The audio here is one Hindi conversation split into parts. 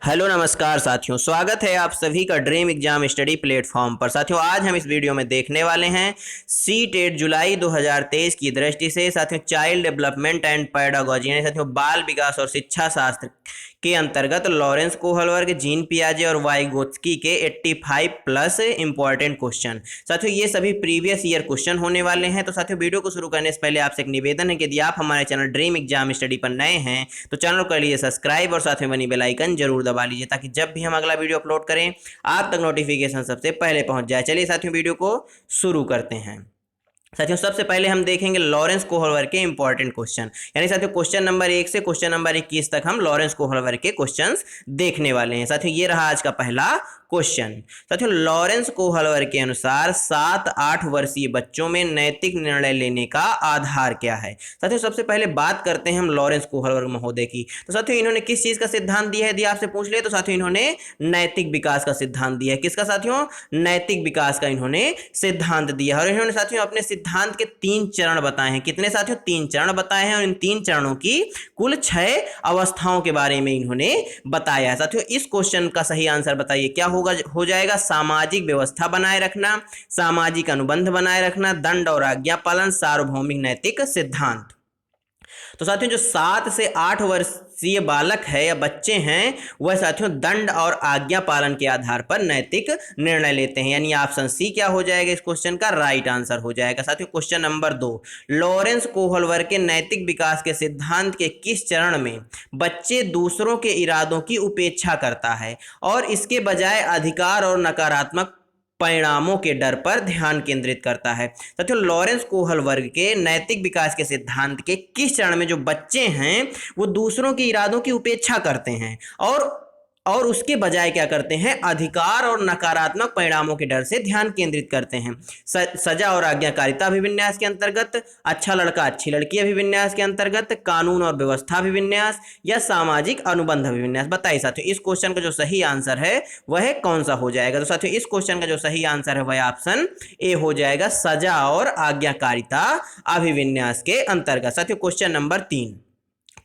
हेलो नमस्कार साथियों, स्वागत है आप सभी का ड्रीम एग्जाम स्टडी प्लेटफॉर्म पर। साथियों, आज हम इस वीडियो में देखने वाले हैं सी टेट जुलाई 2023 की दृष्टि से साथियों चाइल्ड डेवलपमेंट एंड पेडागोजी यानी साथियों बाल विकास और शिक्षा शास्त्र के अंतर्गत लॉरेंस कोहलवर्ग, जीन पियाजे और वाइगोत्स्की के 85 प्लस इंपॉर्टेंट क्वेश्चन। साथियों ये सभी प्रीवियस ईयर क्वेश्चन होने वाले हैं। तो साथियों वीडियो को शुरू करने से पहले आपसे एक निवेदन है कि यदि आप हमारे चैनल ड्रीम एग्जाम स्टडी पर नए हैं तो चैनल को कर लीजिए सब्सक्राइब और साथ में बनी बेल आइकन जरूर दबा लीजिए ताकि जब भी हम अगला वीडियो अपलोड करें आप तक नोटिफिकेशन सबसे पहले पहुंच जाए। चलिए साथियों वीडियो को शुरू करते हैं। साथियों सबसे पहले हम देखेंगे लॉरेंस कोहलवर्ग के इंपॉर्टेंट क्वेश्चन, यानी साथियों क्वेश्चन नंबर 1 से क्वेश्चन नंबर 21 तक हम लॉरेंस कोहलवर्ग के क्वेश्चंस देखने वाले हैं। साथियों ये रहा आज का पहला क्वेश्चन। साथियों लॉरेंस कोहलवर्ग के अनुसार 7-8 वर्षीय बच्चों में नैतिक निर्णय लेने का आधार क्या है। साथियों सबसे पहले बात करते हैं हम लॉरेंस कोहलवर्ग महोदय की। तो साथियों इन्होंने किस चीज का सिद्धांत दिया है यदि आपसे पूछ ले तो साथियों इन्होंने नैतिक विकास का सिद्धांत दिया है। किसका साथियों? नैतिक विकास का इन्होंने सिद्धांत दिया है। और इन्होंने साथियों अपने सिद्धांत के 3 चरण बताए हैं। कितने साथियों? 3 चरण बताए हैं और इन 3 चरणों की कुल 6 अवस्थाओं के बारे में इन्होंने बताया है। साथियों इस क्वेश्चन का सही आंसर बताइए क्या हो जाएगा? सामाजिक व्यवस्था बनाए रखना, सामाजिक अनुबंध बनाए रखना, दंड और आज्ञा पालन, सार्वभौमिक नैतिक सिद्धांत। तो साथियों जो 7 से 8 वर्षीय बालक है या बच्चे हैं वह साथियों दंड और आज्ञा पालन के आधार पर नैतिक निर्णय लेते हैं, यानी ऑप्शन सी क्या हो जाएगा इस क्वेश्चन का राइट आंसर हो जाएगा। साथियों क्वेश्चन नंबर 2, लॉरेंस कोहलवर्ग के नैतिक विकास के सिद्धांत के किस चरण में बच्चे दूसरों के इरादों की उपेक्षा करता है और इसके बजाय अधिकार और नकारात्मक परिणामों के डर पर ध्यान केंद्रित करता है। साथियों लॉरेंस कोहलवर्ग के नैतिक विकास के सिद्धांत के किस चरण में जो बच्चे हैं वो दूसरों के इरादों की उपेक्षा करते हैं और उसके बजाय क्या करते हैं? अधिकार और नकारात्मक परिणामों के डर से ध्यान केंद्रित करते हैं। सजा और आज्ञाकारिता अभिविन्यास के अंतर्गत, अच्छा लड़का अच्छी लड़की अभिविन्यास के अंतर्गत, कानून और व्यवस्था अभिविन्यास या सामाजिक अनुबंध अभिविन्यास। बताइए साथियों इस क्वेश्चन का जो सही आंसर है वह कौन सा हो जाएगा? तो साथियों इस क्वेश्चन का जो सही आंसर है वह ऑप्शन ए हो जाएगा, सजा और आज्ञाकारिता अभिविन्यास के अंतर्गत। साथियों क्वेश्चन नंबर 3,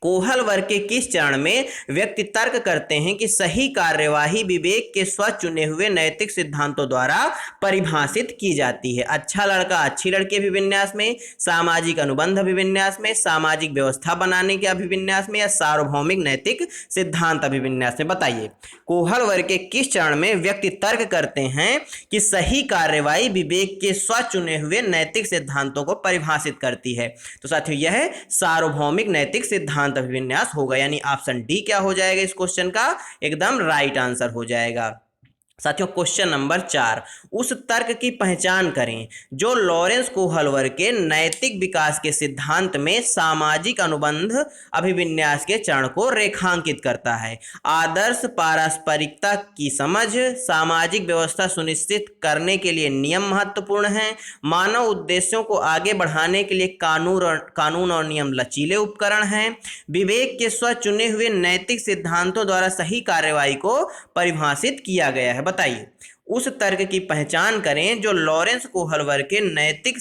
कोहलवर्ग के किस चरण में व्यक्ति तर्क करते हैं कि सही कार्यवाही विवेक के स्वचुने हुए नैतिक सिद्धांतों द्वारा परिभाषित की जाती है? अच्छा लड़का अच्छी लड़की अभिविन्यास में, सामाजिक अनुबंध अभिविन्यास में, सामाजिक व्यवस्था बनाने के अभिविन्यास में या सार्वभौमिक नैतिक सिद्धांत अभिविन्यास में। बताइए कोहलवर्ग के किस चरण में व्यक्ति तर्क करते हैं कि सही कार्यवाही विवेक के स्वचुने हुए नैतिक सिद्धांतों को परिभाषित करती है? तो साथियों यह सार्वभौमिक नैतिक सिद्धांत अभिविन्यास होगा, यानी ऑप्शन डी क्या हो जाएगा इस क्वेश्चन का एकदम राइट आंसर हो जाएगा। साथियों क्वेश्चन नंबर 4, उस तर्क की पहचान करें जो लॉरेंस कोहलवर्ग के नैतिक विकास के सिद्धांत में सामाजिक अनुबंध अभिविन्यास के चरण को रेखांकित करता है। आदर्श पारस्परिकता की समझ, सामाजिक व्यवस्था सुनिश्चित करने के लिए नियम महत्वपूर्ण हैं, मानव उद्देश्यों को आगे बढ़ाने के लिए कानून और नियम लचीले उपकरण हैं, विवेक के स्वचुने हुए नैतिक सिद्धांतों द्वारा सही कार्यवाही को परिभाषित किया गया है। बताइए उस तर्क की पहचान करें जो लॉरेंस कोहलवर्ग के नैतिक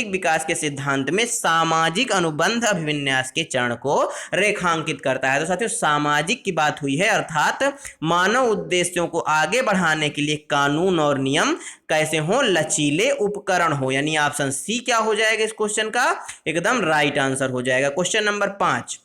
विकास के सिद्धांत में सामाजिक अनुबंध अभिविन्यास के चरण को रेखांकित करता है। तो साथियों सामाजिक की बात हुई है, अर्थात मानव उद्देश्यों को आगे बढ़ाने के लिए कानून और नियम कैसे हो? लचीले उपकरण हो, यानी ऑप्शन सी क्या हो जाएगा इस क्वेश्चन का एकदम राइट आंसर हो जाएगा। क्वेश्चन नंबर 5,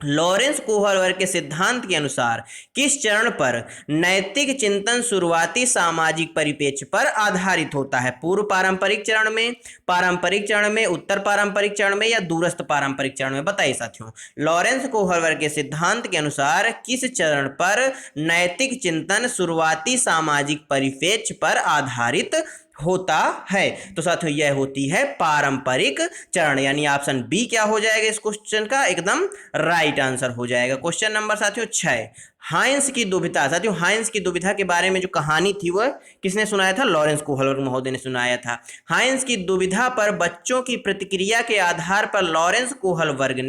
लॉरेंस कोहलवर्ग के सिद्धांत के अनुसार किस चरण पर नैतिक चिंतन शुरुआती सामाजिक परिप्रेक्ष्य पर आधारित होता है? पूर्व पारंपरिक चरण में, उत्तर पारंपरिक चरण में या दूरस्थ पारंपरिक चरण में? बताइए साथियों लॉरेंस कोहलवर्ग के सिद्धांत के अनुसार किस चरण पर नैतिक चिंतन शुरुआती सामाजिक परिप्रेक्ष्य पर आधारित होता है? तो साथियों यह होती है पारंपरिक चरण, यानी ऑप्शन बी क्या हो जाएगा इस क्वेश्चन का एकदम राइट आंसर हो जाएगा। क्वेश्चन नंबर साथियों 6, हाइंस की दुविधा। साथियों हाइंस की दुविधा के बारे में जो कहानी थी वह किसने सुनाया था? लॉरेंस कोहलवर्ग महोदय ने सुनाया था। हाइंस की दुविधा पर बच्चों की प्रतिक्रिया के आधार पर लॉरेंस कोहलवर्ग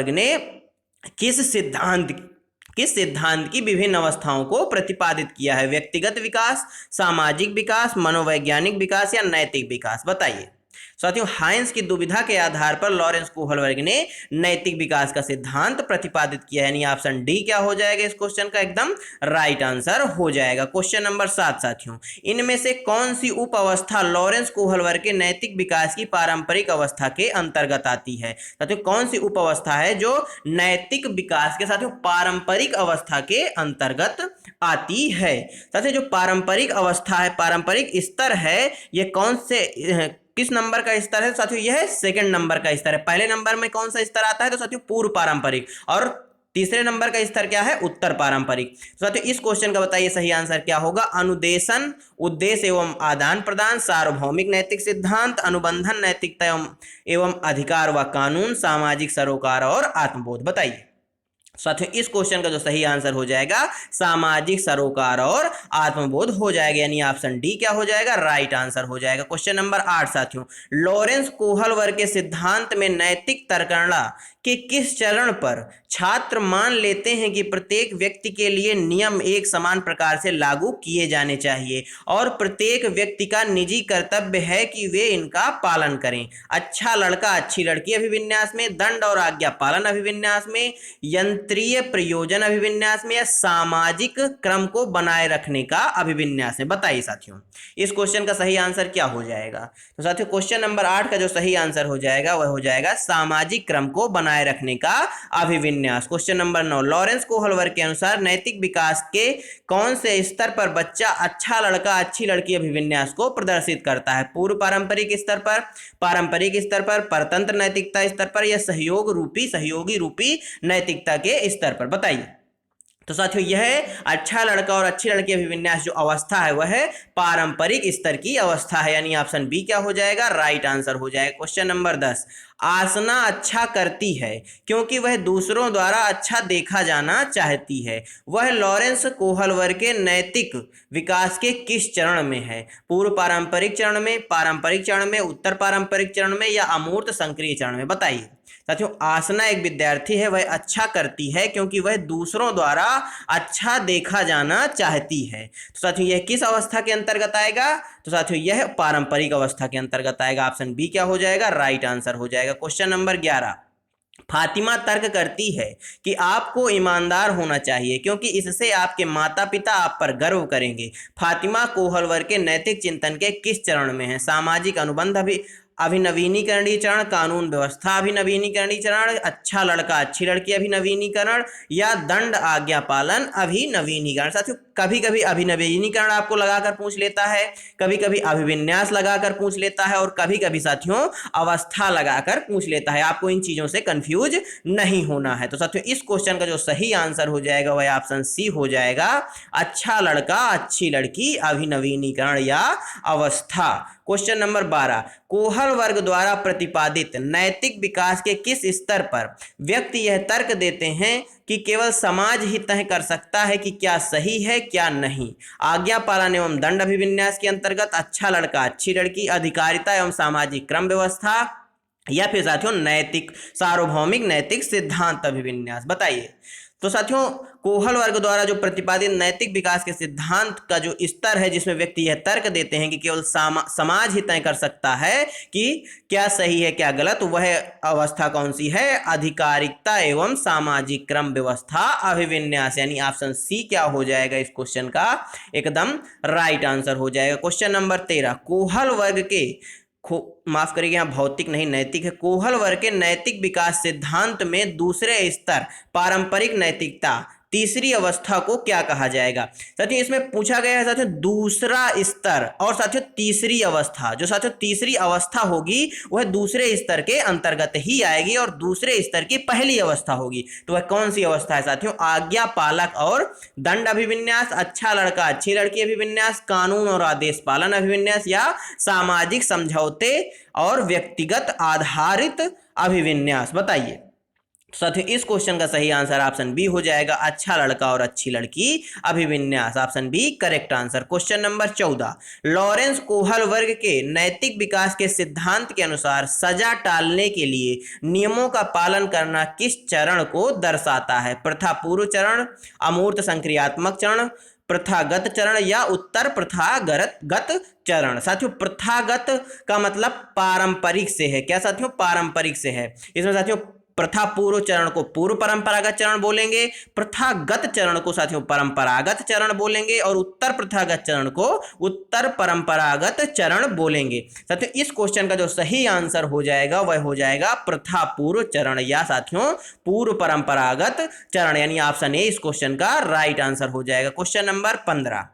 ने किस सिद्धांत की विभिन्न अवस्थाओं को प्रतिपादित किया है? व्यक्तिगत विकास, सामाजिक विकास, मनोवैज्ञानिक विकास या नैतिक विकास? बताइए साथियों हाइंस की दुविधा के आधार पर लॉरेंस कोहलवर्ग ने नैतिक विकास का सिद्धांत प्रतिपादित किया, यानी ऑप्शन डी क्या हो जाएगा इस क्वेश्चन का एकदम राइट आंसर हो जाएगा। क्वेश्चन नंबर 7 साथियों, इनमें से कौन सी उप अवस्था लॉरेंस कोहलवर्ग के नैतिक विकास की पारंपरिक अवस्था के अंतर्गत आती है? साथियों कौन सी उप अवस्था है जो नैतिक विकास के साथियों पारंपरिक अवस्था के अंतर्गत आती है? साथियों जो पारंपरिक अवस्था है, पारंपरिक स्तर है, ये कौन से किस नंबर का स्तर है साथियों? यह सेकंड नंबर का स्तर है। पहले नंबर में कौन सा स्तर आता है तो साथियों पूर्व पारंपरिक, और तीसरे नंबर का स्तर क्या है? उत्तर पारंपरिक। साथियों इस क्वेश्चन का बताइए सही आंसर क्या होगा? अनुदेशन, उद्देश्य एवं आदान प्रदान, सार्वभौमिक नैतिक सिद्धांत, अनुबंधन, नैतिकता एवं अधिकार व कानून, सामाजिक सरोकार और आत्मबोध। बताइए साथियों इस क्वेश्चन का जो सही आंसर हो जाएगा सामाजिक सरोकार और आत्मबोध हो जाएगा, यानी ऑप्शन डी क्या हो जाएगा? राइट आंसर हो जाएगा। क्वेश्चन नंबर 8 साथियों, लॉरेंस कोहलवर्ग के सिद्धांत में नैतिक तर्कणा के किस चरण पर छात्र मान लेते हैं कि प्रत्येक व्यक्ति के लिए नियम एक समान प्रकार से लागू किए जाने चाहिए और प्रत्येक व्यक्ति का निजी कर्तव्य है कि वे इनका पालन करें? अच्छा लड़का अच्छी लड़की अभिविन्यास में, दंड और आज्ञा पालन अभिविन्यास में, यंत्रीय प्रयोजन अभिविन्यास में, या सामाजिक क्रम को बनाए रखने का अभिविन्यास में? बताइए साथियों इस क्वेश्चन का सही आंसर क्या हो जाएगा? तो साथियों क्वेश्चन नंबर 8 का जो सही आंसर हो जाएगा वह हो जाएगा सामाजिक क्रम को बनाए रखने का अभिविन्यास। क्वेश्चन नंबर 9, लॉरेंस कोहलवर्ग के अनुसार नैतिक विकास के कौन से स्तर पर बच्चा अच्छा लड़का अच्छी लड़की अभिविन्यास को प्रदर्शित करता है? पूर्व पारंपरिक स्तर पर, पारंपरिक स्तर पर, परतंत्र नैतिकता स्तर पर, या सहयोगी रूपी नैतिकता के स्तर पर? बताइए। तो साथियों यह अच्छा लड़का और अच्छी लड़की अभिविन्यास जो अवस्था है वह पारंपरिक स्तर की अवस्था है, यानी ऑप्शन बी क्या हो जाएगा? राइट आंसर हो जाएगा। क्वेश्चन नंबर 10, आसना अच्छा करती है क्योंकि वह दूसरों द्वारा अच्छा देखा जाना चाहती है, वह लॉरेंस कोहलवर्ग के नैतिक विकास के किस चरण में है? पूर्व पारंपरिक चरण में, पारंपरिक चरण में, उत्तर पारंपरिक चरण में, या अमूर्त संक्रिय चरण में? बताइए साथियों आसना एक विद्यार्थी है, वह अच्छा करती है क्योंकि वह दूसरों द्वारा अच्छा देखा जाना चाहती है। तो साथियों यह किस अवस्था के अंतर्गत आएगा? तो साथियों यह पारंपरिक अवस्था के अंतर्गत आएगा। ऑप्शन बी क्या हो जाएगा? राइट आंसर हो जाएगा। क्वेश्चन नंबर 11, फातिमा तर्क करती है कि आपको ईमानदार होना चाहिए क्योंकि इससे आपके माता पिता आप पर गर्व करेंगे। फातिमा कोहलवर्ग के नैतिक चिंतन के किस चरण में है? सामाजिक अनुबंध अभिनवीनीकरणीय चरण, कानून व्यवस्था अभिनवीनीकरणीय चरण, अच्छा लड़का अच्छी लड़की अभिनवीनीकरण, या दंड आज्ञा पालन अभिनवीनीकरण? साथियों कभी कभी अभिनवीनीकरण आपको लगाकर पूछ लेता है, कभी कभी अभिविन्यास लगाकर पूछ लेता है, और कभी कभी साथियों अवस्था लगाकर पूछ लेता है। आपको इन चीजों से कंफ्यूज नहीं होना है। तो साथियों इस क्वेश्चन का जो सही आंसर हो जाएगा वह ऑप्शन सी हो जाएगा, अच्छा लड़का अच्छी लड़की अभिनवीनीकरण या अवस्था। क्वेश्चन नंबर 12, कोहलवर्ग द्वारा प्रतिपादित नैतिक विकास के किस स्तर पर व्यक्ति यह तर्क देते हैं कि केवल समाज ही तय कर सकता है कि क्या सही है क्या नहीं? आज्ञा पालन एवं दंड अभिविन्यास के अंतर्गत, अच्छा लड़का अच्छी लड़की, अधिकारिता एवं सामाजिक क्रम व्यवस्था, या फिर साथियों नैतिक सार्वभौमिक नैतिक सिद्धांत अभिविन्यास? बताइए। तो साथियों कोहलवर्ग द्वारा जो प्रतिपादित नैतिक विकास के सिद्धांत का जो स्तर है जिसमें व्यक्ति यह तर्क देते हैं कि केवल समाज ही तय कर सकता है कि क्या सही है क्या गलत, वह अवस्था कौन सी है? अधिकारिकता एवं सामाजिक क्रम व्यवस्था अभिविन्यास, यानी ऑप्शन सी क्या हो जाएगा इस क्वेश्चन का? एकदम राइट आंसर हो जाएगा। क्वेश्चन नंबर 13, कोहलवर्ग के माफ करिए यहाँ भौतिक नहीं नैतिक है, कोहलवर्ग के नैतिक विकास सिद्धांत में दूसरे स्तर पारंपरिक नैतिकता तीसरी अवस्था को क्या कहा जाएगा? साथियों इसमें पूछा गया है साथियों दूसरा स्तर और साथियों तीसरी अवस्था। जो साथियों तीसरी अवस्था होगी वह दूसरे स्तर के अंतर्गत ही आएगी और दूसरे स्तर की पहली अवस्था होगी। तो वह कौन सी अवस्था है साथियों? आज्ञा पालक और दंड अभिविन्यास, अच्छा लड़का अच्छी लड़की अभिविन्यास, कानून और आदेश पालन अभिविन्यास, या सामाजिक समझौते और व्यक्तिगत आधारित अभिविन्यास? बताइए। साथियों इस क्वेश्चन का सही आंसर ऑप्शन बी हो जाएगा, अच्छा लड़का और अच्छी लड़की अभिविन्यास। Option B correct answer. Question number 14, Lawrence Kohlberg के नैतिक विकास के सिद्धांत के अनुसार सजा टालने के लिए नियमों का पालन करना किस चरण को दर्शाता है? प्रथा पूर्व चरण, अमूर्त संक्रियात्मक चरण, प्रथागत चरण या उत्तर प्रथागत चरण। साथियों प्रथागत का मतलब पारंपरिक से है। क्या साथियों? पारंपरिक से है। इसमें साथियों प्रथा पूर्व चरण को पूर्व परंपरागत चरण बोलेंगे, प्रथागत चरण को साथियों परंपरागत चरण बोलेंगे और उत्तर प्रथागत चरण को उत्तर परंपरागत चरण बोलेंगे। साथियों इस क्वेश्चन का जो सही आंसर हो जाएगा वह हो जाएगा प्रथा पूर्व चरण या साथियों पूर्व परंपरागत चरण, यानी ऑप्शन ए इस क्वेश्चन का राइट आंसर हो जाएगा। क्वेश्चन नंबर 15,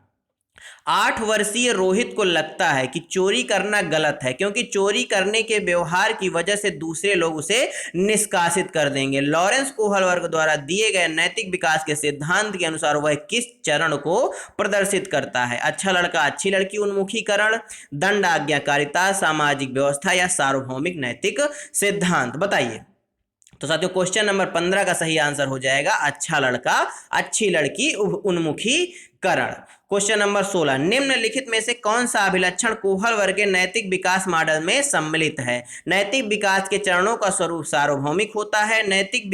8 वर्षीय रोहित को लगता है कि चोरी करना गलत है क्योंकि चोरी करने के व्यवहार की वजह से दूसरे लोग उसे निष्कासित कर देंगे। लॉरेंस कोहलवर्ग द्वारा दिए गए नैतिक विकास के सिद्धांत के अनुसार वह किस चरण को प्रदर्शित करता है? अच्छा लड़का अच्छी लड़की उन्मुखीकरण, दंड आज्ञाकारिता, सामाजिक व्यवस्था या सार्वभौमिक नैतिक सिद्धांत। बताइए। तो साथियों क्वेश्चन नंबर 15 का सही आंसर हो जाएगा अच्छा लड़का अच्छी लड़की उन्मुखीकरण। क्वेश्चन नंबर 16, निम्नलिखित में से कौन सा अभिलक्षण कोहलवर्ग के नैतिक विकास मॉडल में सम्मिलित है? नैतिक विकास के चरणों का स्वरूप सार्वभौमिक होता है। नैतिक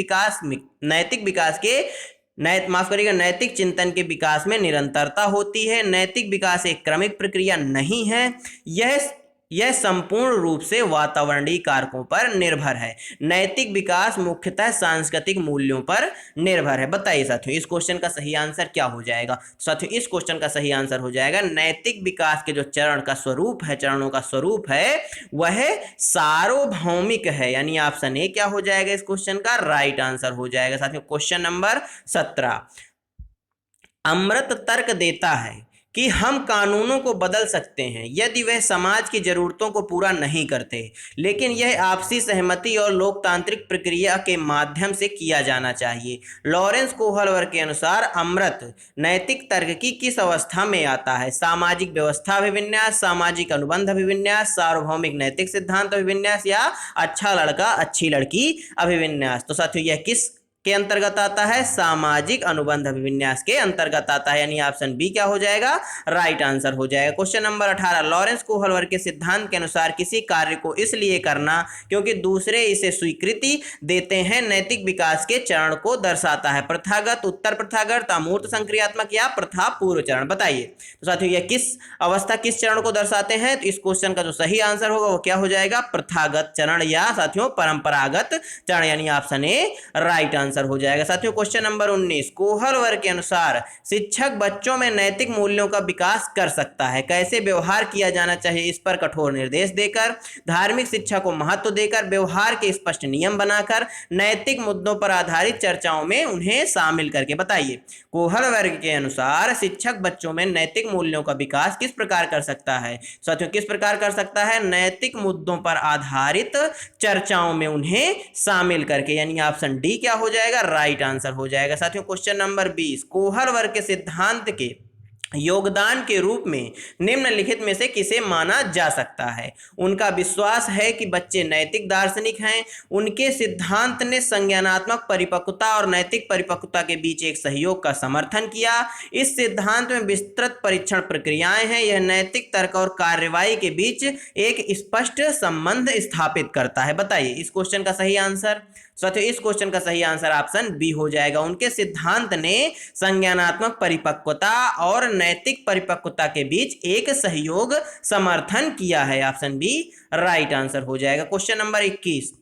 विकास के माफ करिएगा नैतिक चिंतन के विकास में निरंतरता होती है। नैतिक विकास एक क्रमिक प्रक्रिया नहीं है। यह संपूर्ण रूप से वातावरणीय कारकों पर निर्भर है। नैतिक विकास मुख्यतः सांस्कृतिक मूल्यों पर निर्भर है। बताइए साथियों इस क्वेश्चन का सही आंसर क्या हो जाएगा? साथियों इस क्वेश्चन का सही आंसर हो जाएगा नैतिक विकास के जो चरणों का स्वरूप है वह सार्वभौमिक है, यानी ऑप्शन ए क्या हो जाएगा इस क्वेश्चन का राइट आंसर हो जाएगा। साथियों क्वेश्चन नंबर 17, अमृत तर्क देता है कि हम कानूनों को बदल सकते हैं यदि वह समाज की जरूरतों को पूरा नहीं करते, लेकिन यह आपसी सहमति और लोकतांत्रिक प्रक्रिया के माध्यम से किया जाना चाहिए। लॉरेंस कोहलवर्ग के अनुसार अमृत नैतिक तर्क की किस अवस्था में आता है? सामाजिक व्यवस्था अभिविन्यास, सामाजिक अनुबंध अभिविन्यास, सार्वभौमिक नैतिक सिद्धांत अभिविन्यास या अच्छा लड़का अच्छी लड़की अभिविन्यास। तो साथियों यह किस के अंतर्गत आता है? सामाजिक अनुबंध अभिविन्यास के अंतर्गत आता है, यानी ऑप्शन बी क्या हो जाएगा राइट आंसर हो जाएगा। क्वेश्चन नंबर 18, लॉरेंस कोहलवर्ग के सिद्धांत के अनुसार किसी कार्य को इसलिए करना क्योंकि दूसरे इसे स्वीकृति देते हैं नैतिक विकास के चरण को दर्शाता है। प्रथागत, उत्तर प्रथागत, अमूर्त संक्रियात्मक या प्रथा पूर्व चरण। बताइए। तो साथियों यह किस चरण को दर्शाते हैं? तो इस क्वेश्चन का जो सही आंसर होगा वो क्या हो जाएगा प्रथागत चरण या साथियों परंपरागत चरण, यानी ऑप्शन ए राइट आंसर हो जाएगा। साथियों क्वेश्चन नंबर 19, कोहलवर्ग के अनुसार शिक्षक बच्चों में नैतिक मूल्यों का विकास कर सकता है। कैसे व्यवहार किया जाना चाहिए इस पर कठोर निर्देश देकर, धार्मिक शिक्षा को महत्व देकर, व्यवहार के स्पष्ट नियम बनाकर, नैतिक मुद्दों पर आधारित चर्चाओं में उन्हें शामिल करके। बताइए। कोहलवर्ग के अनुसार शिक्षक बच्चों में नैतिक मूल्यों का विकास किस प्रकार कर सकता है? साथियों किस प्रकार कर सकता है? नैतिक मुद्दों पर आधारित चर्चाओं में उन्हें शामिल करके, यानी ऑप्शन डी क्या हो जाएगा राइट आंसर हो जाएगा। साथियों क्वेश्चन नंबर 20, कोहलवर्ग के सिद्धांत के योगदान के रूप में निम्नलिखित में से किसे माना जा सकता है? उनका विश्वास है कि बच्चे नैतिक दार्शनिक हैं। उनके सिद्धांत ने संज्ञानात्मक परिपक्वता और नैतिक परिपक्वता के बीच एक सहयोग का समर्थन किया। इस सिद्धांत में विस्तृत परीक्षण प्रक्रियाएं हैं। यह नैतिक तर्क और कार्रवाई के बीच एक स्पष्ट संबंध स्थापित करता है। बताइए इस क्वेश्चन का सही आंसर। साथियों इस क्वेश्चन का सही आंसर ऑप्शन बी हो जाएगा। उनके सिद्धांत ने संज्ञानात्मक परिपक्वता और नैतिक परिपक्वता के बीच एक सहयोग समर्थन किया है। ऑप्शन बी राइट आंसर हो जाएगा। क्वेश्चन नंबर 21,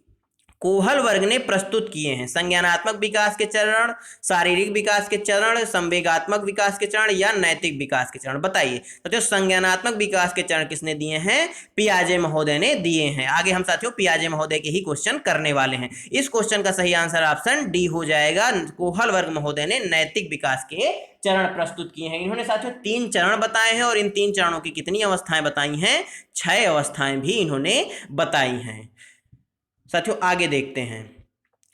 कोहलवर्ग ने प्रस्तुत किए हैं संज्ञानात्मक विकास के चरण, शारीरिक विकास के चरण, संवेगात्मक विकास के चरण या नैतिक विकास के चरण। बताइए। तो संज्ञानात्मक विकास के चरण किसने दिए हैं? पियाजे महोदय ने दिए हैं। आगे हम साथियों पियाजे महोदय के ही क्वेश्चन करने वाले हैं। इस क्वेश्चन का सही आंसर ऑप्शन डी हो जाएगा। कोहलवर्ग महोदय ने नैतिक विकास के चरण प्रस्तुत किए हैं। इन्होंने साथियों 3 चरण बताए हैं और इन 3 चरणों की कितनी अवस्थाएं बताई हैं? 6 अवस्थाएं भी इन्होंने बताई हैं। साथियों आगे देखते हैं।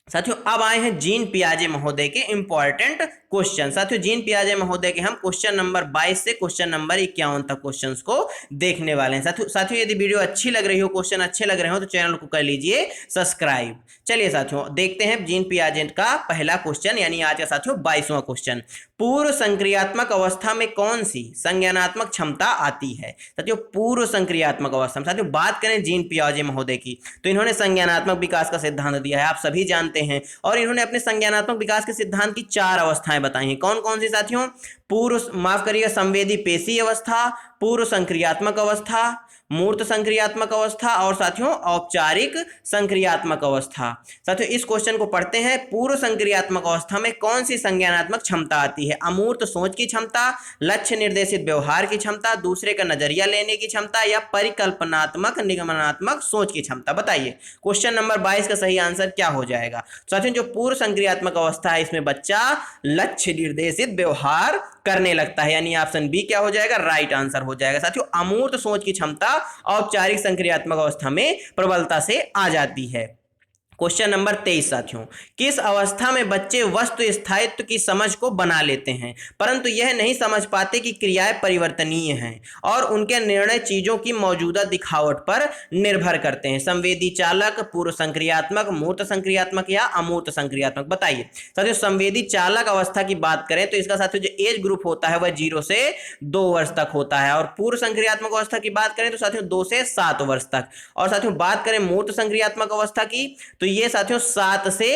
साथियों अब आए हैं जीन पियाजे महोदय के इंपॉर्टेंट क्वेश्चन। साथियों जीन पियाजे महोदय के हम क्वेश्चन नंबर 22 से क्वेश्चन नंबर 51 तक क्वेश्चंस को देखने वाले हैं। साथियों यदि वीडियो अच्छी लग रही हो, क्वेश्चन अच्छे लग रहे हो तो चैनल को कर लीजिए सब्सक्राइब। चलिए साथियों देखते हैं जीन पियाजे का पहला क्वेश्चन, यानी आज का साथियों 22वां क्वेश्चन। पूर्व संक्रियात्मक अवस्था में कौन सी संज्ञानात्मक क्षमता आती है? साथियों पूर्व संक्रियात्मक अवस्था में साथियों बात करें जीन पियाजे महोदय की तो इन्होंने संज्ञानात्मक विकास का सिद्धांत दिया है, आप सभी जानते हैं। और इन्होंने अपने संज्ञानात्मक विकास के सिद्धांत की 4 अवस्थाएं बताई हैं। कौन कौन सी साथियों? पूर्व माफ करिएगा संवेदी पेशी अवस्था, पूर्व संक्रियात्मक अवस्था, मूर्त संक्रियात्मक अवस्था और साथियों औपचारिक संक्रियात्मक अवस्था। साथियों इस क्वेश्चन को पढ़ते हैं। पूर्व संक्रियात्मक अवस्था में कौन सी संज्ञानात्मक क्षमता आती है? अमूर्त सोच की क्षमता, लक्ष्य निर्देशित व्यवहार की क्षमता, दूसरे का नजरिया लेने की क्षमता या परिकल्पनात्मक निगमनात्मक सोच की क्षमता। बताइए क्वेश्चन नंबर 22 का सही आंसर क्या हो जाएगा? साथियों जो पूर्व संक्रियात्मक अवस्था है इसमें बच्चा लक्ष्य निर्देशित व्यवहार करने लगता है, यानी ऑप्शन बी क्या हो जाएगा? राइट आंसर हो जाएगा। साथियों अमूर्त सोच की क्षमता औपचारिक संक्रियात्मक अवस्था में प्रबलता से आ जाती है। क्वेश्चन नंबर 23 साथियों, किस अवस्था में बच्चे वस्तु स्थायित्व की समझ को बना लेते हैं परंतु यह नहीं समझ पाते कि क्रियाएं परिवर्तनीय हैं और उनके निर्णय चीजों की मौजूदा दिखावट पर निर्भर करते हैं? संवेदी चालक, पूर्व संक्रियात्मक, मूर्त संक्रियात्मक या अमूर्त संक्रियात्मक? बताइए साथियों संवेदी चालक अवस्था की बात करें तो इसका साथियों जो एज ग्रुप होता है वह 0 से 2 वर्ष तक होता है, और पूर्व संक्रियात्मक अवस्था की बात करें तो साथियों 2 से 7 वर्ष तक, और साथियों बात करें मूर्त संक्रियात्मक अवस्था की तो ये साथियों 7 से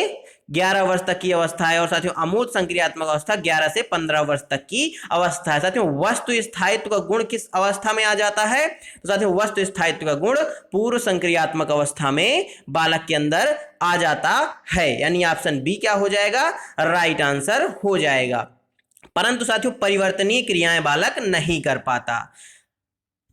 11 वर्ष तक की अवस्था है, और साथियों अमूर्त संक्रियात्मक अवस्था 11 से 15 वर्ष तक की अवस्था है। साथियों वस्तु स्थायित्व का गुण किस अवस्था में आ जाता है? तो साथियों वस्तु स्थायित्व का गुण पूर्व संक्रियात्मक अवस्था में बालक के अंदर आ जाता है, यानी ऑप्शन बी क्या हो जाएगा? राइट आंसर हो जाएगा। परंतु साथियों परिवर्तनीय क्रियाएं बालक नहीं कर पाता।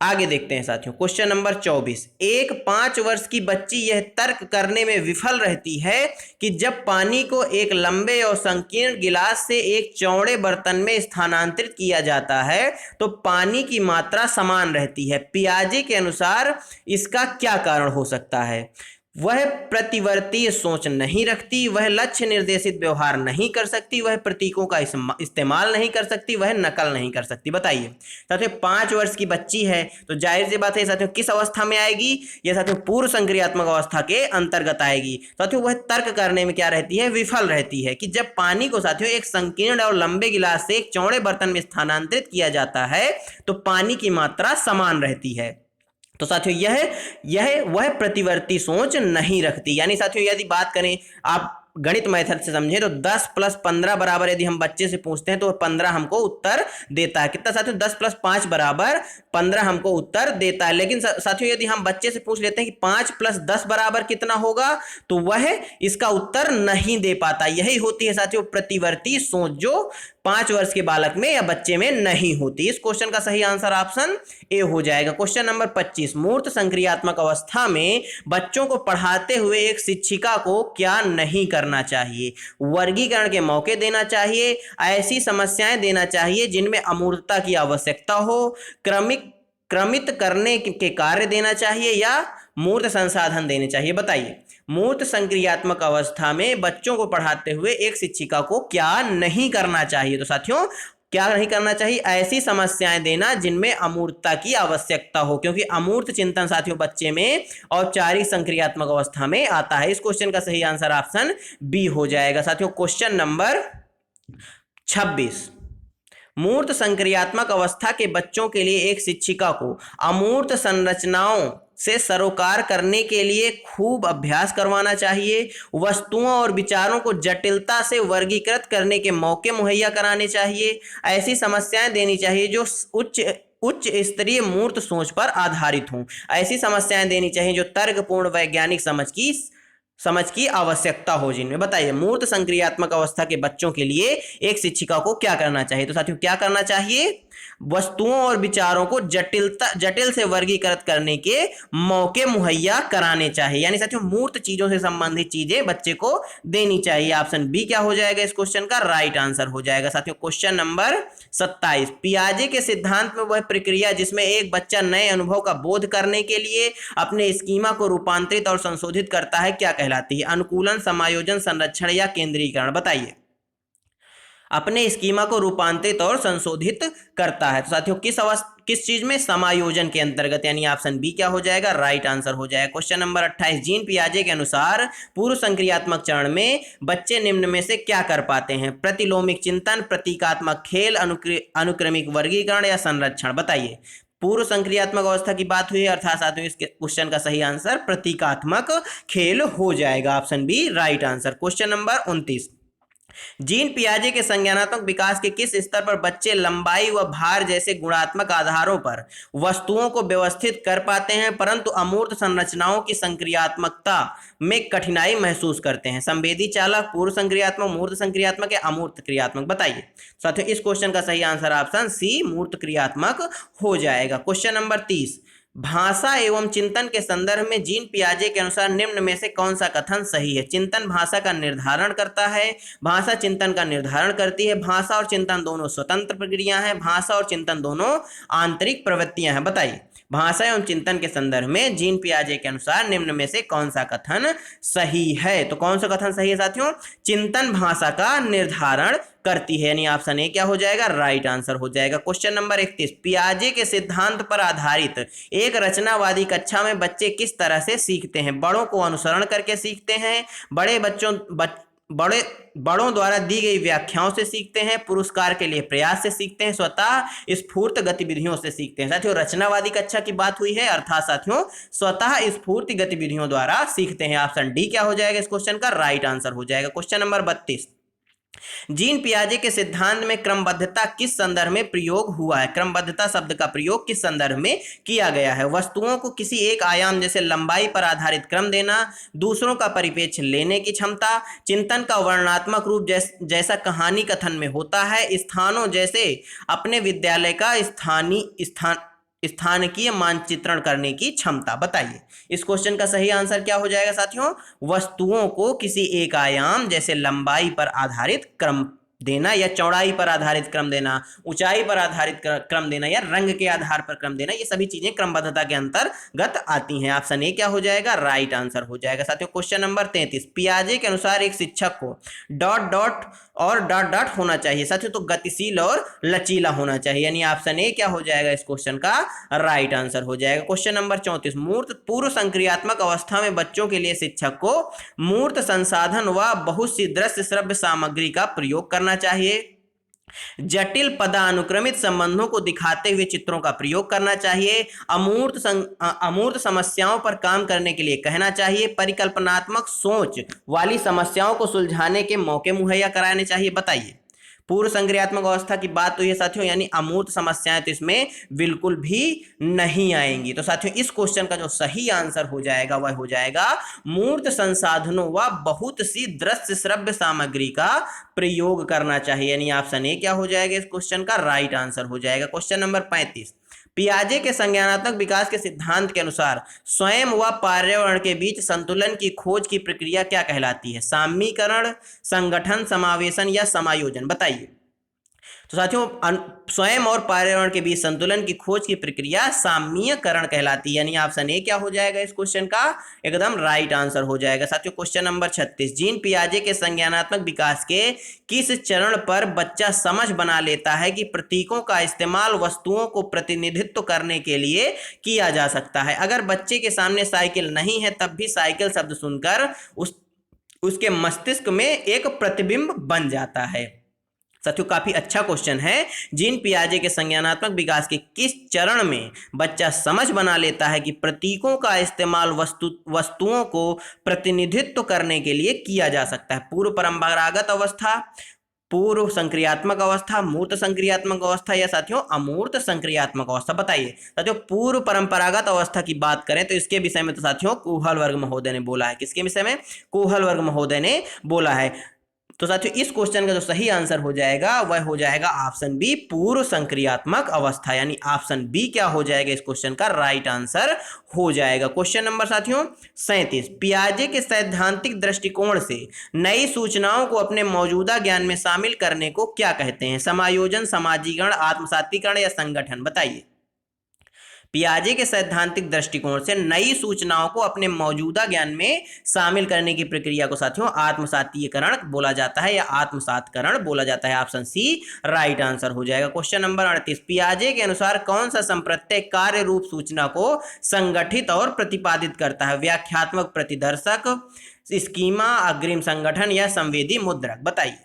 आगे देखते हैं साथियों क्वेश्चन नंबर 24, एक 5 वर्ष की बच्ची यह तर्क करने में विफल रहती है कि जब पानी को एक लंबे और संकीर्ण गिलास से एक चौड़े बर्तन में स्थानांतरित किया जाता है तो पानी की मात्रा समान रहती है। पियाजे के अनुसार इसका क्या कारण हो सकता है? वह प्रतिवर्ती सोच नहीं रखती, वह लक्ष्य निर्देशित व्यवहार नहीं कर सकती, वह प्रतीकों का इस्तेमाल नहीं कर सकती, वह नकल नहीं कर सकती। बताइए साथियों 5 वर्ष की बच्ची है तो जाहिर सी बात है साथियों किस अवस्था में आएगी? यह साथियों पूर्व संक्रियात्मक अवस्था के अंतर्गत आएगी। साथियों वह तर्क करने में क्या रहती है? विफल रहती है कि जब पानी को साथियों एक संकीर्ण और लंबे गिलास से एक चौड़े बर्तन में स्थानांतरित किया जाता है तो पानी की मात्रा समान रहती है। तो साथियों यह वह प्रतिवर्ती सोच नहीं रखती, यानी साथियों यदि बात करें आप गणित मेथड से समझे तो 10 + 15 बराबर यदि हम बच्चे से पूछते हैं तो 15 हमको उत्तर देता है। कितना साथियों? 10 + 5 बराबर 15 हमको उत्तर देता है। लेकिन साथियों यदि हम बच्चे से पूछ लेते हैं कि 5 + 10 बराबर कितना होगा तो वह इसका उत्तर नहीं दे पाता। यही होती है साथियों प्रतिवर्ती सोच जो 5 वर्ष के बालक में या बच्चे में नहीं होती। इस क्वेश्चन का सही आंसर ऑप्शन ए हो जाएगा। क्वेश्चन नंबर 25, मूर्त संक्रियात्मक अवस्था में बच्चों को पढ़ाते हुए एक शिक्षिका को क्या नहीं करना चाहिए? वर्गीकरण के मौके देना चाहिए, ऐसी समस्याएं देना चाहिए जिनमें अमूर्तता की आवश्यकता हो, क्रमित करने के कार्य देना चाहिए या मूर्त संसाधन देने चाहिए। बताइए मूर्त संक्रियात्मक अवस्था में बच्चों को पढ़ाते हुए एक शिक्षिका को क्या नहीं करना चाहिए? तो साथियों क्या नहीं करना चाहिए? ऐसी समस्याएं देना जिनमें अमूर्तता की आवश्यकता हो, क्योंकि अमूर्त चिंतन साथियों बच्चे में औपचारिक संक्रियात्मक अवस्था में आता है। इस क्वेश्चन का सही आंसर ऑप्शन बी हो जाएगा। साथियों क्वेश्चन नंबर 26, मूर्त संक्रियात्मक अवस्था के बच्चों के लिए एक शिक्षिका को अमूर्त संरचनाओं से सरोकार करने के लिए खूब अभ्यास करवाना चाहिए, वस्तुओं और विचारों को जटिलता से वर्गीकृत करने के मौके मुहैया कराने चाहिए, ऐसी समस्याएं देनी चाहिए जो उच्च स्तरीय मूर्त सोच पर आधारित हों, ऐसी समस्याएं देनी चाहिए जो तर्कपूर्ण वैज्ञानिक समझ की आवश्यकता हो जिनमें। बताइए मूर्त संक्रियात्मक अवस्था के बच्चों के लिए एक शिक्षिका को क्या करना चाहिए? तो साथियों क्या करना चाहिए? वस्तुओं और विचारों को जटिल से वर्गीकृत करने के मौके मुहैया कराने चाहिए, यानी साथियों मूर्त चीजों से संबंधित चीजें बच्चे को देनी चाहिए। ऑप्शन बी क्या हो जाएगा? इस क्वेश्चन का राइट आंसर हो जाएगा। साथियों क्वेश्चन नंबर 27, पियाजे के सिद्धांत में वह प्रक्रिया जिसमें एक बच्चा नए अनुभव का बोध करने के लिए अपने स्कीमा को रूपांतरित और संशोधित करता है क्या कहलाती है? अनुकूलन, समायोजन, संरक्षण या केंद्रीकरण? बताइए अपने स्कीमा को रूपांतरित और संशोधित करता है तो साथियों किस चीज में? समायोजन के अंतर्गत, यानी ऑप्शन बी क्या हो जाएगा? राइट आंसर हो जाएगा। क्वेश्चन नंबर 28, जीन पियाजे के अनुसार पूर्व संक्रियात्मक चरण में बच्चे निम्न में से क्या कर पाते हैं? प्रतिलोमिक चिंतन, प्रतीकात्मक खेल, अनुक्रमिक वर्गीकरण या संरक्षण? बताइए पूर्व संक्रियात्मक अवस्था की बात हुई है अर्थात साथियों इस क्वेश्चन का सही आंसर प्रतीकात्मक खेल हो जाएगा। Option B right answer. Question number 29, Jean पियाजे के संज्ञानात्मक विकास के किस स्तर पर बच्चे लंबाई व भार जैसे गुणात्मक आधारों पर वस्तुओं को व्यवस्थित कर पाते हैं, परंतु अमूर्त संरचनाओं की संक्रियात्मकता में कठिनाई महसूस करते हैं? संवेदी चालक, पूर्व संक्रियात्मक, मूर्त संक्रियात्मक या अमूर्त क्रियात्मक? बताइए साथियों। इस क्वेश्चन का सही आंसर ऑप्शन सी मूर्त क्रियात्मक हो जाएगा। क्वेश्चन नंबर 30, भाषा एवं चिंतन के संदर्भ में जीन पियाजे के अनुसार निम्न में से कौन सा कथन सही है? चिंतन भाषा का निर्धारण करता है, भाषा चिंतन का निर्धारण करती है, भाषा और चिंतन दोनों स्वतंत्र प्रक्रिया हैं, भाषा और चिंतन दोनों आंतरिक प्रवृत्तियां हैं? बताइए। भाषा एवं चिंतन के संदर्भ में जीन पियाजे के अनुसार निम्न में से कौन सा कथन सही है? तो कौन सा कथन सही है साथियों? चिंतन भाषा का निर्धारण करती है, यानी ऑप्शन ए क्या हो जाएगा? राइट आंसर हो जाएगा। क्वेश्चन नंबर 31, पियाजे के सिद्धांत पर आधारित एक रचनावादी कक्षा में बच्चे किस तरह से सीखते हैं? बड़ों को अनुसरण करके सीखते हैं, बड़ों द्वारा दी गई व्याख्याओं से सीखते हैं, पुरस्कार के लिए प्रयास से सीखते हैं, स्वतः स्फूर्त गतिविधियों से सीखते हैं? साथियों रचनावादी कक्षा की बात हुई है, अर्थात साथियों स्वतः स्फूर्त गतिविधियों द्वारा सीखते हैं। ऑप्शन डी क्या हो जाएगा इस क्वेश्चन का? राइट आंसर हो जाएगा। क्वेश्चन नंबर 32, जीन पियाजे के सिद्धांत में क्रमबद्धता किस संदर्भ में प्रयोग हुआ है? क्रमबद्धता शब्द का प्रयोग किस संदर्भ में किया गया है? वस्तुओं को किसी एक आयाम जैसे लंबाई पर आधारित क्रम देना, दूसरों का परिप्रेक्ष्य लेने की क्षमता, चिंतन का वर्णनात्मक रूप जैसा कहानी कथन में होता है, स्थानों जैसे अपने विद्यालय का स्थानकीय मानचित्रण करने की क्षमता? बताइए इस क्वेश्चन का सही आंसर क्या हो जाएगा साथियों? वस्तुओं को किसी एक आयाम जैसे लंबाई पर आधारित क्रम देना या चौड़ाई पर आधारित क्रम देना, ऊंचाई पर आधारित क्रम देना या रंग के आधार पर क्रम देना, ये सभी चीजें क्रमबद्धता के अंतर्गत आती हैं। ऑप्शन ए क्या हो जाएगा? राइट आंसर हो जाएगा। साथियों क्वेश्चन नंबर 33, पियाजे के अनुसार एक शिक्षक को डॉट डॉट और डॉट डॉट होना चाहिए साथियों, तो गतिशील और लचीला होना चाहिए, यानी ऑप्शन ए क्या हो जाएगा इस क्वेश्चन का? राइट आंसर हो जाएगा। क्वेश्चन नंबर 34, मूर्त पूर्व संक्रियात्मक अवस्था में बच्चों के लिए शिक्षक को मूर्त संसाधन व बहुत सी दृश्य श्रव्य सामग्री का प्रयोग करना चाहिए, जटिल पदानुक्रमित संबंधों को दिखाते हुए चित्रों का प्रयोग करना चाहिए, अमूर्त समस्याओं पर काम करने के लिए कहना चाहिए, परिकल्पनात्मक सोच वाली समस्याओं को सुलझाने के मौके मुहैया कराने चाहिए? बताइए। पूर्व संक्रियात्मक अवस्था की बात तो ये साथियों, यानी अमूर्त समस्याएं तो इसमें बिल्कुल भी नहीं आएंगी। तो साथियों इस क्वेश्चन का जो सही आंसर हो जाएगा वह हो जाएगा मूर्त संसाधनों व बहुत सी दृश्य श्रव्य सामग्री का प्रयोग करना चाहिए, यानी ऑप्शन ए क्या हो जाएगा इस क्वेश्चन का? राइट आंसर हो जाएगा। क्वेश्चन नंबर 35, पियाजे के संज्ञानात्मक विकास के सिद्धांत के अनुसार स्वयं व पर्यावरण के बीच संतुलन की खोज की प्रक्रिया क्या कहलाती है? साम्यीकरण, संगठन, समावेशन या समायोजन? बताइए। तो साथियों स्वयं और पर्यावरण के बीच संतुलन की खोज की प्रक्रिया साम्यीकरण कहलाती है, यानी ऑप्शन ए क्या हो जाएगा इस क्वेश्चन का? एकदम राइट आंसर हो जाएगा। साथियों क्वेश्चन नंबर 36, जीन पियाजे के संज्ञानात्मक विकास के किस चरण पर बच्चा समझ बना लेता है कि प्रतीकों का इस्तेमाल वस्तुओं को प्रतिनिधित्व करने के लिए किया जा सकता है? अगर बच्चे के सामने साइकिल नहीं है तब भी साइकिल शब्द सुनकर उसके मस्तिष्क में एक प्रतिबिंब बन जाता है। साथियों काफी अच्छा क्वेश्चन है। जीन पियाजे के संज्ञानात्मक विकास के किस चरण में बच्चा समझ बना लेता है कि प्रतीकों का इस्तेमाल वस्तुओं को प्रतिनिधित्व करने के लिए किया जा सकता है? पूर्व परंपरागत अवस्था, पूर्व संक्रियात्मक अवस्था, मूर्त संक्रियात्मक अवस्था या साथियों अमूर्त संक्रियात्मक अवस्था? बताइए। साथियों पूर्व परंपरागत अवस्था की बात करें तो इसके विषय में तो साथियों कुहलवर्ग महोदय ने बोला है। किसके विषय में? कुहलवर्ग महोदय ने बोला है। तो साथियों इस क्वेश्चन का जो सही आंसर हो जाएगा वह हो जाएगा ऑप्शन बी पूर्व संक्रियात्मक अवस्था, यानी ऑप्शन बी क्या हो जाएगा इस क्वेश्चन का? राइट आंसर हो जाएगा। क्वेश्चन नंबर साथियों 37, पियाजे के सैद्धांतिक दृष्टिकोण से नई सूचनाओं को अपने मौजूदा ज्ञान में शामिल करने को क्या कहते हैं? समायोजन, समाजीकरण, आत्मसातीकरण या संगठन? बताइए। पियाजे के सैद्धांतिक दृष्टिकोण से नई सूचनाओं को अपने मौजूदा ज्ञान में शामिल करने की प्रक्रिया को साथियों आत्मसातीकरण बोला जाता है या आत्मसातकरण बोला जाता है। ऑप्शन सी राइट आंसर हो जाएगा। क्वेश्चन नंबर 38, पियाजे के अनुसार कौन सा संप्रत्यय कार्य रूप सूचना को संगठित और प्रतिपादित करता है? व्याख्यात्मक प्रतिदर्शक, स्कीमा, अग्रिम संगठन या संवेदी मुद्रक? बताइए।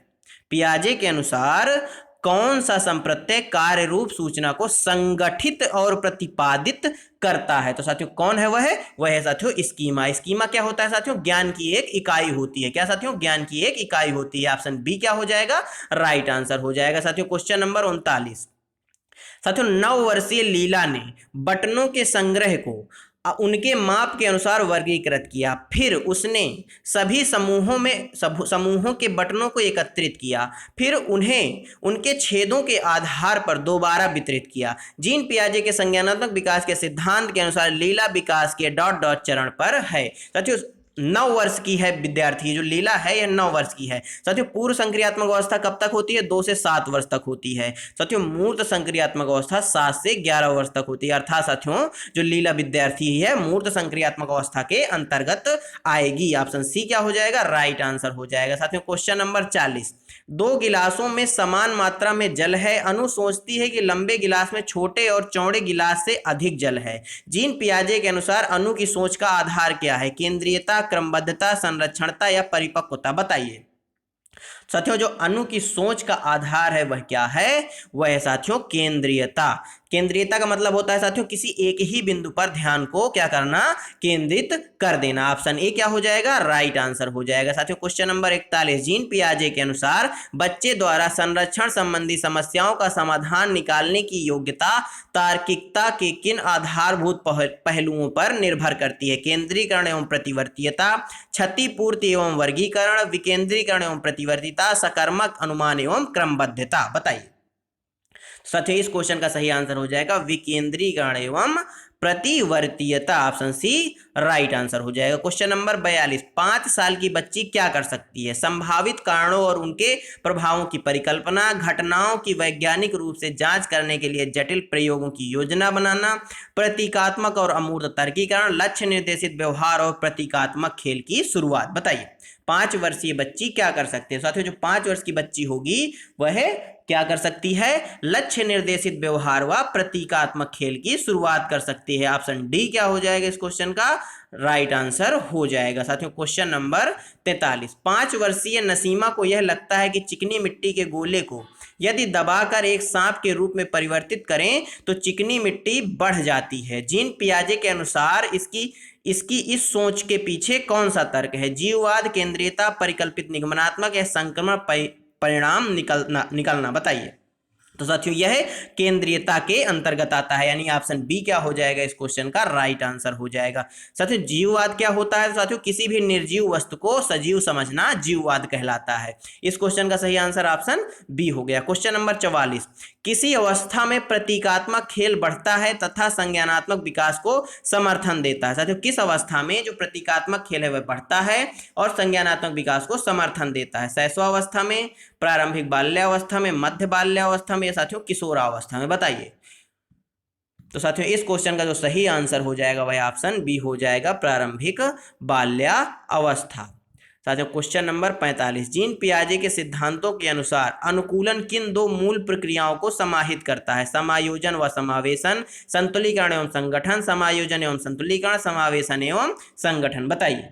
पियाजे के अनुसार कौन सा संप्रत्यय कार्य रूप सूचना को संगठित और प्रतिपादित करता है? तो साथियों कौन है वह है साथियों स्कीमा। स्कीमा क्या होता है साथियों? ज्ञान की एक इकाई होती है। क्या साथियों? ज्ञान की एक इकाई होती है। ऑप्शन बी क्या हो जाएगा? राइट आंसर हो जाएगा। साथियों क्वेश्चन नंबर 39। साथियों 9 वर्षीय लीला ने बटनों के संग्रह को उनके माप के अनुसार वर्गीकृत किया। फिर उसने सभी समूहों के बटनों को एकत्रित किया, फिर उन्हें उनके छेदों के आधार पर दोबारा वितरित किया। जीन पियाजे के संज्ञानात्मक विकास के सिद्धांत के अनुसार लीला विकास के डॉट डॉट चरण पर है। साथियों 9 वर्ष की है विद्यार्थी, जो लीला है यह 9 वर्ष की है। साथियों पूर्व संक्रियात्मक अवस्था कब तक होती है? 2 से 7 वर्ष तक होती है। साथियों मूर्त संक्रियात्मक अवस्था 7 से 11 वर्ष तक होती है। अर्थात साथियों जो लीला विद्यार्थी है मूर्त संक्रियात्मक अवस्था के अंतर्गत आएगी। ऑप्शन सी क्या हो जाएगा? राइट आंसर हो जाएगा। साथियों क्वेश्चन नंबर 40। 2 गिलासों में समान मात्रा में जल है। अनु सोचती है कि लंबे गिलास में छोटे और चौड़े गिलास से अधिक जल है। जीन पियाजे के अनुसार अनु की सोच का आधार क्या है? केंद्रीयता, क्रमबद्धता, संरक्षणता या परिपक्वता? बताइए। साथियों जो अनु की सोच का आधार है वह क्या है? वह है साथियों केंद्रीयता। केंद्रीयता का मतलब होता है साथियों किसी एक ही बिंदु पर ध्यान को क्या करना? केंद्रित कर देना। ऑप्शन ए क्या हो जाएगा? राइट आंसर हो जाएगा। साथियों क्वेश्चन नंबर 41। जीन पियाजे के अनुसार बच्चे द्वारा संरक्षण संबंधी समस्याओं का समाधान निकालने की योग्यता तार्किकता के किन आधारभूत पहलुओं पर निर्भर करती है? केंद्रीकरण एवं प्रतिवर्तीयता, क्षतिपूर्ति एवं वर्गीकरण, विकेंद्रीकरण एवं प्रतिवर्तीता, सकर्मक अनुमान एवं क्रमबद्धता? बताइए। साथियों इस क्वेश्चन का सही आंसर हो जाएगा विकेंद्रीकरण एवं प्रतिवर्तीयता। ऑप्शन सी राइट आंसर हो जाएगा। Question number 42। 5 साल की बच्ची क्या कर सकती है? संभावित कारणों और उनके प्रभावों की परिकल्पना, घटनाओं की वैज्ञानिक रूप से जांच करने के लिए जटिल प्रयोगों की योजना बनाना, प्रतीकात्मक और अमूर्त तर्कीकरण, लक्ष्य निर्देशित व्यवहार और प्रतीकात्मक खेल की शुरुआत? बताइए 5 वर्षीय बच्ची क्या कर सकती है? साथियों जो 5 वर्ष की बच्ची होगी वह क्या कर सकती है? लक्ष्य निर्देशित व्यवहार व प्रतीकात्मक खेल की शुरुआत कर सकती है। ऑप्शन डी क्या हो जाएगा इस क्वेश्चन का? राइट आंसर हो जाएगा। साथियों क्वेश्चन नंबर 43। 5 वर्षीय नसीमा को यह लगता है कि चिकनी मिट्टी के गोले को यदि दबाकर एक सांप के रूप में परिवर्तित करें तो चिकनी मिट्टी बढ़ जाती है। जीन पियाजे के अनुसार इसकी इस सोच के पीछे कौन सा तर्क है? जीववाद, केंद्रीयता, परिकल्पित निगमनात्मक या संक्रमण परिणाम निकलना? बताइए। तो साथियों यह केंद्रीयता के अंतर्गत आता है, यानी ऑप्शन बी क्या हो जाएगा इस क्वेश्चन का? राइट आंसर हो जाएगा। साथियों जीववाद क्या होता है? साथियों किसी भी निर्जीव वस्तु को सजीव समझना जीववाद कहलाता है। इस क्वेश्चन का सही आंसर ऑप्शन बी हो गया। Question number 44। किसी अवस्था में प्रतीकात्मक खेल बढ़ता है तथा संज्ञानात्मक विकास को समर्थन देता है। साथियों किस अवस्था में जो प्रतीकात्मक खेल है वह बढ़ता है और संज्ञानात्मक विकास को समर्थन देता है? शैशवावस्था में, प्रारंभिक बाल्यावस्था में, मध्य बाल्यावस्था में, साथियों किशोरावस्था में? बताइए। तो साथियों इस क्वेश्चन का जो सही आंसर हो जाएगा वह ऑप्शन बी हो जाएगा, प्रारंभिक बाल्यावस्था। साथियों क्वेश्चन नंबर 45। जीन पियाजे के सिद्धांतों के अनुसार अनुकूलन किन 2 मूल प्रक्रियाओं को समाहित करता है? समायोजन व समावेशन, संतुलीकरण एवं संगठन, समायोजन एवं संतुलीकरण, समावेशन एवं संगठन? बताइए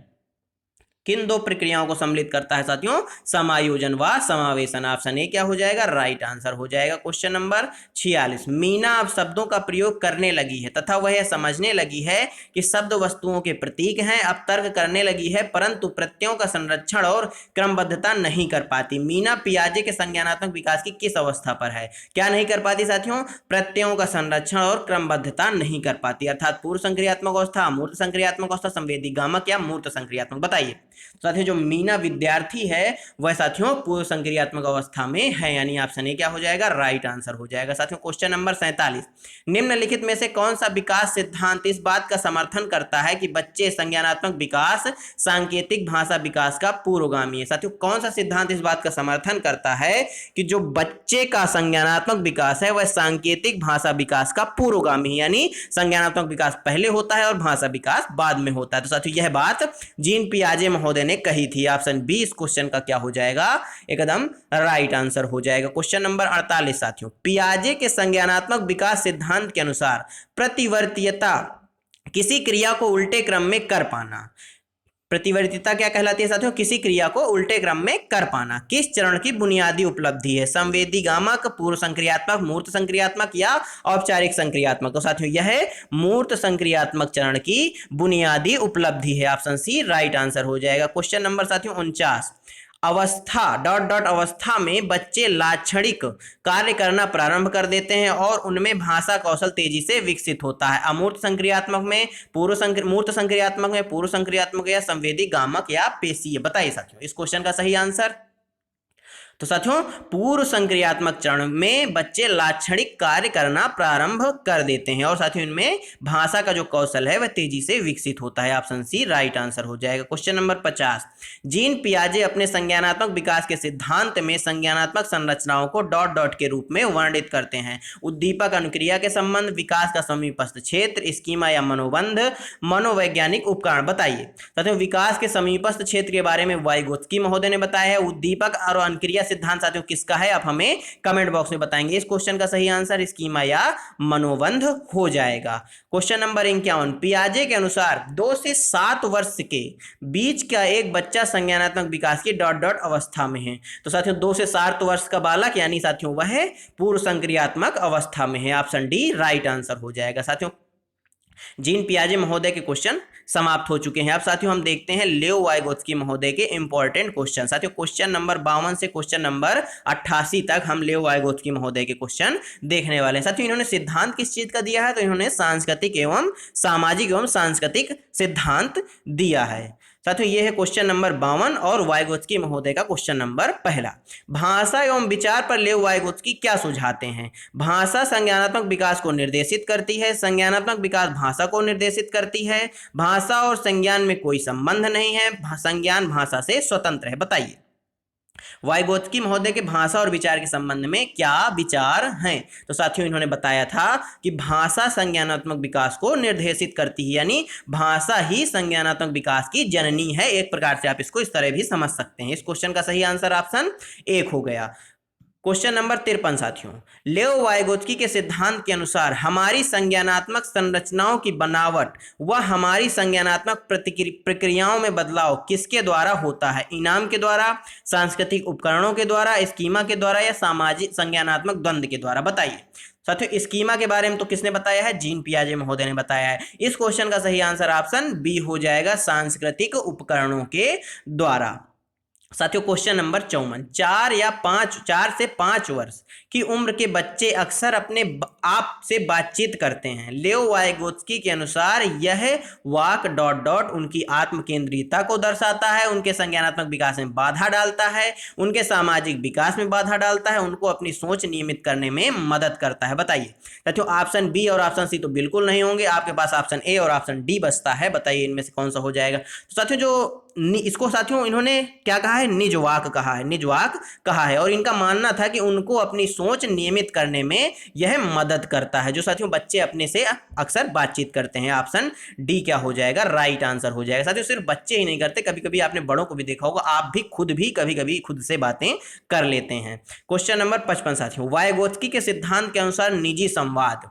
किन 2 प्रक्रियाओं को सम्मिलित करता है साथियों? समायोजन व समावेशन। ऑप्शन ए क्या हो जाएगा? राइट आंसर हो जाएगा। Question number 46। मीना अब शब्दों का प्रयोग करने लगी है तथा वह समझने लगी है कि शब्द वस्तुओं के प्रतीक हैं। अब तर्क करने लगी है परंतु प्रत्ययों का संरक्षण और क्रमबद्धता नहीं कर पाती। मीना पियाजे के संज्ञानात्मक विकास की किस अवस्था पर है? क्या नहीं कर पाती साथियों? प्रत्ययों का संरक्षण और क्रमबद्धता नहीं कर पाती। अर्थात पूर्व संक्रियात्मक अवस्था, अमूर्त संक्रियात्मक अवस्था, संवेदी गामक या मूर्त संक्रियात्मक? बताइए। साथियों जो मीना विद्यार्थी है वह साथियों पूर्व संक्रियात्मक अवस्था में है, यानी ऑप्शन ए क्या हो जाएगा? राइट आंसर हो जाएगा। साथियों क्वेश्चन नंबर 47। निम्नलिखित में से कौन सा विकास सिद्धांत इस बात का समर्थन करता है कि बच्चे संज्ञानात्मक विकास सांकेतिक भाषा विकास का पूर्वगामी है? साथियों कौन सा सिद्धांत इस बात का समर्थन करता है कि जो बच्चे का संज्ञानात्मक विकास है वह सांकेतिक भाषा विकास का पूर्वगामी है, यानी संज्ञानात्मक विकास पहले होता है और भाषा विकास बाद में होता है? तो साथियों यह बात जीन पियाजे महोदय ने कही थी। ऑप्शन बी इस क्वेश्चन का क्या हो जाएगा? एकदम राइट आंसर हो जाएगा। Question number 48। साथियों पियाजे के संज्ञानात्मक विकास सिद्धांत के अनुसार प्रतिवर्तीयता किसी क्रिया को उल्टे क्रम में कर पाना प्रतिवर्तीता क्या कहलाती है साथियों? किसी क्रिया को उल्टे क्रम में कर पाना। किस चरण की बुनियादी उपलब्धि है? संवेदीगामक, पूर्व संक्रियात्मक, मूर्त संक्रियात्मक या औपचारिक संक्रियात्मक? तो साथियों यह मूर्त संक्रियात्मक चरण की बुनियादी उपलब्धि है। ऑप्शन सी राइट आंसर हो जाएगा। क्वेश्चन नंबर साथियों 49, अवस्था डॉट डॉट अवस्था में बच्चे लाक्षणिक कार्य करना प्रारंभ कर देते हैं और उनमें भाषा कौशल तेजी से विकसित होता है। अमूर्त संक्रियात्मक में, मूर्त संक्रियात्मक में, पूर्व संक्रियात्मक या संवेदी गामक या पेशीय? बताइए साथियों इस क्वेश्चन का सही आंसर। तो साथियों पूर्व संक्रियात्मक चरण में बच्चे लाक्षणिक कार्य करना प्रारंभ कर देते हैं और साथियों इनमें भाषा का जो कौशल है वह तेजी से विकसित होता है। ऑप्शन सी राइट आंसर हो जाएगा। क्वेश्चन नंबर 50, जीन पियाजे अपने संज्ञानात्मक विकास के सिद्धांत में संज्ञानात्मक संरचनाओं को डॉट डॉट के रूप में वर्णित करते हैं। उद्दीपक अनुक्रिया के संबंध, विकास का समीपस्थ क्षेत्र, स्कीमा या मनोबंध, मनोवैज्ञानिक उपकरण? बताइए साथियों विकास के समीपस्थ क्षेत्र के बारे में वाइगोत्स्की महोदय ने बताया है। उद्दीपक और अनुक्रिया सिद्धांत साथियों किसका है? आप हमें कमेंट बॉक्स में बताएंगे। इस क्वेश्चन का सही आंसर स्कीमा या मनोबंध हो जाएगा। क्वेश्चन नंबर 51, पियाजे के अनुसार 2 से 7 वर्ष के बीच का एक बच्चा संज्ञानात्मक विकास की डॉट डॉट अवस्था में है। तो साथियों 2 से 7 वर्ष का बालक यानी साथियों वह पूर्व संक्रियात्मक अवस्था में है। ऑप्शन डी राइट आंसर हो जाएगा। साथियों जीन पियाजे महोदय के क्वेश्चन समाप्त हो चुके हैं। अब साथियों हम देखते हैं लेओ वाइगोत्स्की महोदय के इंपॉर्टेंट क्वेश्चन। साथियों क्वेश्चन नंबर 52 से क्वेश्चन नंबर 88 तक हम लेओ वाइगोत्स्की महोदय के क्वेश्चन देखने वाले हैं। साथियों इन्होंने सिद्धांत किस चीज का दिया है? तो इन्होंने सांस्कृतिक एवं सामाजिक एवं सांस्कृतिक सिद्धांत दिया है। साथियों ये है क्वेश्चन नंबर 52 और वाइगोत्स्की महोदय का क्वेश्चन नंबर पहला। भाषा एवं विचार पर लेओ वाइगोत्स्की क्या सुझाते हैं? भाषा संज्ञानात्मक विकास को निर्देशित करती है, संज्ञानात्मक विकास भाषा को निर्देशित करती है, भाषा और संज्ञान में कोई संबंध नहीं है, संज्ञान भाषा से स्वतंत्र है। बताइए वाइगोत्स्की महोदय के भाषा और विचार के संबंध में क्या विचार हैं? तो साथियों इन्होंने बताया था कि भाषा संज्ञानात्मक विकास को निर्देशित करती है, यानी भाषा ही संज्ञानात्मक विकास की जननी है। एक प्रकार से आप इसको इस तरह भी समझ सकते हैं। इस क्वेश्चन का सही आंसर ऑप्शन 1 हो गया। क्वेश्चन नंबर 53 साथियों, लेओ वाइगोत्स्की के सिद्धांत के अनुसार हमारी संज्ञानात्मक संरचनाओं की बनावट व हमारी संज्ञानात्मक प्रक्रियाओं में बदलाव किसके द्वारा होता है? इनाम के द्वारा, सांस्कृतिक उपकरणों के द्वारा, स्कीमा के द्वारा या सामाजिक संज्ञानात्मक द्वंद्व के द्वारा? बताइए साथियों स्कीमा के बारे में तो किसने बताया है? जीन पियाजे महोदय ने बताया है। इस क्वेश्चन का सही आंसर ऑप्शन बी हो जाएगा, सांस्कृतिक उपकरणों के द्वारा। साथियों क्वेश्चन नंबर 54, 4 से 5 वर्ष की उम्र के बच्चे अक्सर अपने आप से बातचीत करते हैं। लेओ वाइगोत्स्की के अनुसार यह वाक डॉट डॉट उनकी आत्म केंद्रियता को दर्शाता है, उनके संज्ञानात्मक विकास में बाधा डालता है, उनके सामाजिक विकास में बाधा डालता है, उनको अपनी सोच नियमित करने में मदद करता है। बताइए साथियों ऑप्शन बी और ऑप्शन सी तो बिल्कुल नहीं होंगे, आपके पास ऑप्शन ए और ऑप्शन डी बचता है। बताइए इनमें से कौन सा हो जाएगा? तो साथियों जो इसको साथियों इन्होंने क्या कहा है? निजवाक कहा है, निजवाक कहा है। और इनका मानना था कि उनको अपनी सोच नियमित करने में यह मदद करता है, जो साथियों बच्चे अपने से अक्सर बातचीत करते हैं। ऑप्शन डी क्या हो जाएगा? राइट आंसर हो जाएगा। साथियों सिर्फ बच्चे ही नहीं करते, कभी कभी आपने बड़ों को भी देखा होगा, आप भी खुद भी कभी कभी खुद से बातें कर लेते हैं। क्वेश्चन नंबर 55 साथियों, वाइगोत्स्की के सिद्धांत के अनुसार निजी संवाद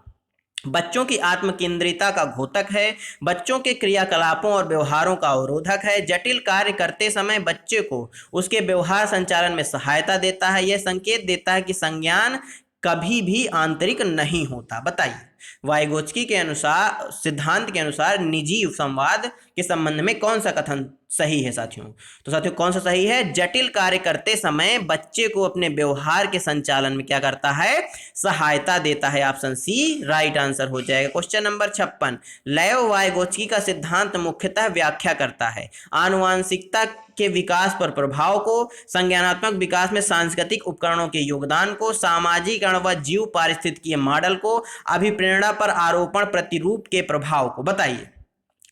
बच्चों की आत्मकेंद्रिता का घोतक है, बच्चों के क्रियाकलापों और व्यवहारों का अवरोधक है, जटिल कार्य करते समय बच्चे को उसके व्यवहार संचालन में सहायता देता है, यह संकेत देता है कि संज्ञान कभी भी आंतरिक नहीं होता। बताइए वाइगोत्स्की के अनुसार, सिद्धांत के अनुसार निजी संवाद के संबंध में कौन सा कथन सही है साथियों? तो साथियों कौन सा सही है? जटिल कार्य करते समय बच्चे को अपने व्यवहार के संचालन में क्या करता है? सहायता देता है। ऑप्शन सी राइट आंसर हो जाएगा। क्वेश्चन नंबर 56, लेओ वाइगोत्स्की का सिद्धांत मुख्यतः व्याख्या करता है आनुवांशिकता के विकास पर प्रभाव को, संज्ञानात्मक विकास में सांस्कृतिक उपकरणों के योगदान को, सामाजिकरण व जीव पारिस्थितिकीय मॉडल को, अभिप्रेरणा पर आरोपण प्रतिरूप के प्रभाव को। बताइए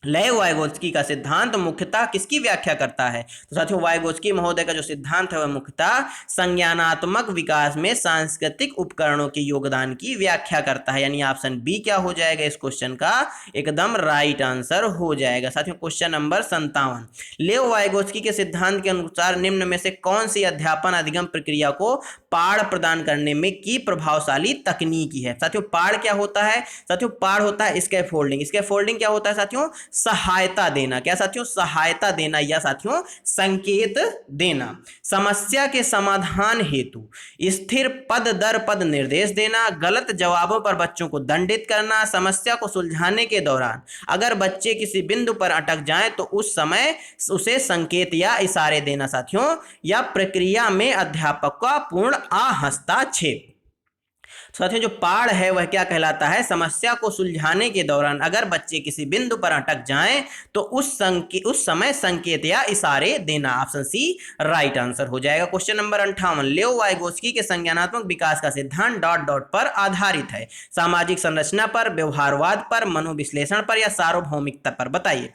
लेओ वाइगोत्स्की का सिद्धांत मुख्यतः किसकी व्याख्या करता है? तो साथियों वाइगोत्स्की महोदय का जो सिद्धांत है वह मुख्यतः संज्ञानात्मक विकास में सांस्कृतिक उपकरणों के योगदान की व्याख्या करता है, यानी ऑप्शन बी क्या हो जाएगा? इस क्वेश्चन का एकदम राइट आंसर हो जाएगा। साथियों क्वेश्चन नंबर 57, लेओ वाइगोत्स्की के सिद्धांत के अनुसार निम्न में से कौन सी अध्यापन अधिगम प्रक्रिया को पाठ प्रदान करने में की प्रभावशाली तकनीकी है? साथियों पाठ क्या होता है? साथियों पाठ होता है स्कैफोल्डिंग। स्कैफोल्डिंग क्या होता है साथियों? सहायता देना। क्या साथियों? सहायता देना या साथियों संकेत देना। समस्या के समाधान हेतु स्थिर पद दर पद निर्देश देना। गलत जवाबों पर बच्चों को दंडित करना। समस्या को सुलझाने के दौरान अगर बच्चे किसी बिंदु पर अटक जाएं तो उस समय उसे संकेत या इशारे देना साथियों, या प्रक्रिया में अध्यापक का पूर्ण हस्तक्षेप। साथियों जो पाड़ है वह क्या कहलाता है? समस्या को सुलझाने के दौरान अगर बच्चे किसी बिंदु पर अटक जाएं तो उस समय संकेत या इशारे देना। ऑप्शन सी राइट आंसर हो जाएगा। क्वेश्चन नंबर 58, लेओ वाइगोत्स्की के संज्ञानात्मक विकास का सिद्धांत डॉट डॉट पर आधारित है। सामाजिक संरचना पर, व्यवहारवाद पर, मनोविश्लेषण पर या सार्वभौमिकता पर? बताइए।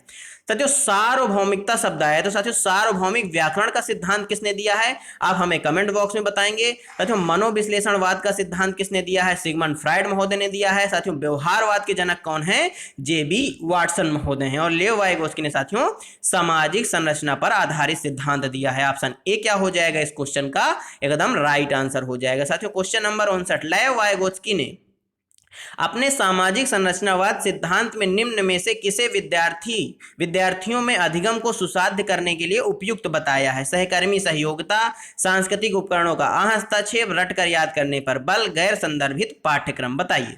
साथियों सार्वभौमिकता शब्द आया तो साथियों सार्वभौमिक व्याकरण का सिद्धांत किसने दिया है? आप हमें कमेंट बॉक्स में बताएंगे। साथियों मनोविश्लेषणवाद का सिद्धांत किसने दिया है? सिगमंड फ्राइड महोदय ने दिया है। साथियों व्यवहारवाद के जनक कौन है? जेबी वाटसन महोदय हैं। और लेओ वाइगोत्स्की ने साथियों सामाजिक संरचना पर आधारित सिद्धांत दिया है। ऑप्शन ए क्या हो जाएगा इस क्वेश्चन का? एकदम राइट आंसर हो जाएगा। साथियों क्वेश्चन नंबर 59, लेओ वाइगोत्स्की ने अपने सामाजिक संरचनावाद सिद्धांत में निम्न में से किसे विद्यार्थियों में अधिगम को सुसाध्य करने के लिए उपयुक्त बताया है? सहकर्मी सहयोगिता, सांस्कृतिक उपकरणों का हस्तक्षेप, रटकर याद करने पर बल, गैर संदर्भित पाठ्यक्रम। बताइए।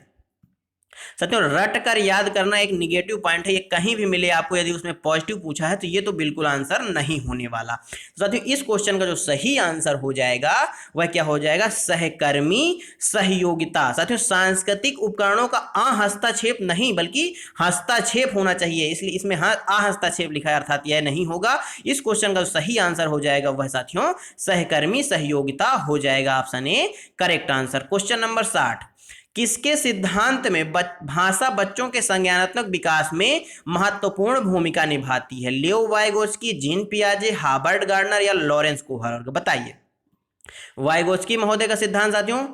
साथियों रट कर याद करना एक निगेटिव पॉइंट है, ये कहीं भी मिले आपको, यदि उसमें पॉजिटिव पूछा है तो ये तो बिल्कुल आंसर नहीं होने वाला। तो साथियों इस क्वेश्चन का जो सही आंसर हो जाएगा वह क्या हो जाएगा? सहकर्मी सहयोगिता। साथियों सांस्कृतिक उपकरणों का हस्तक्षेप नहीं बल्कि हस्तक्षेप होना चाहिए, इसलिए इसमें हस्तक्षेप लिखा है अर्थात यह नहीं होगा। इस क्वेश्चन का जो सही आंसर हो जाएगा वह साथियों सहकर्मी सहयोगिता हो जाएगा। Option A correct answer. Question number 60, किसके सिद्धांत में भाषा बच्चों के संज्ञानात्मक विकास में महत्वपूर्ण भूमिका निभाती है? लेओ वाइगोत्स्की, जीन पियाजे, हार्बर्ट गार्डनर या लॉरेंस कोहलबर्ग? बताइए। वाइगोत्स्की महोदय का सिद्धांत साथियों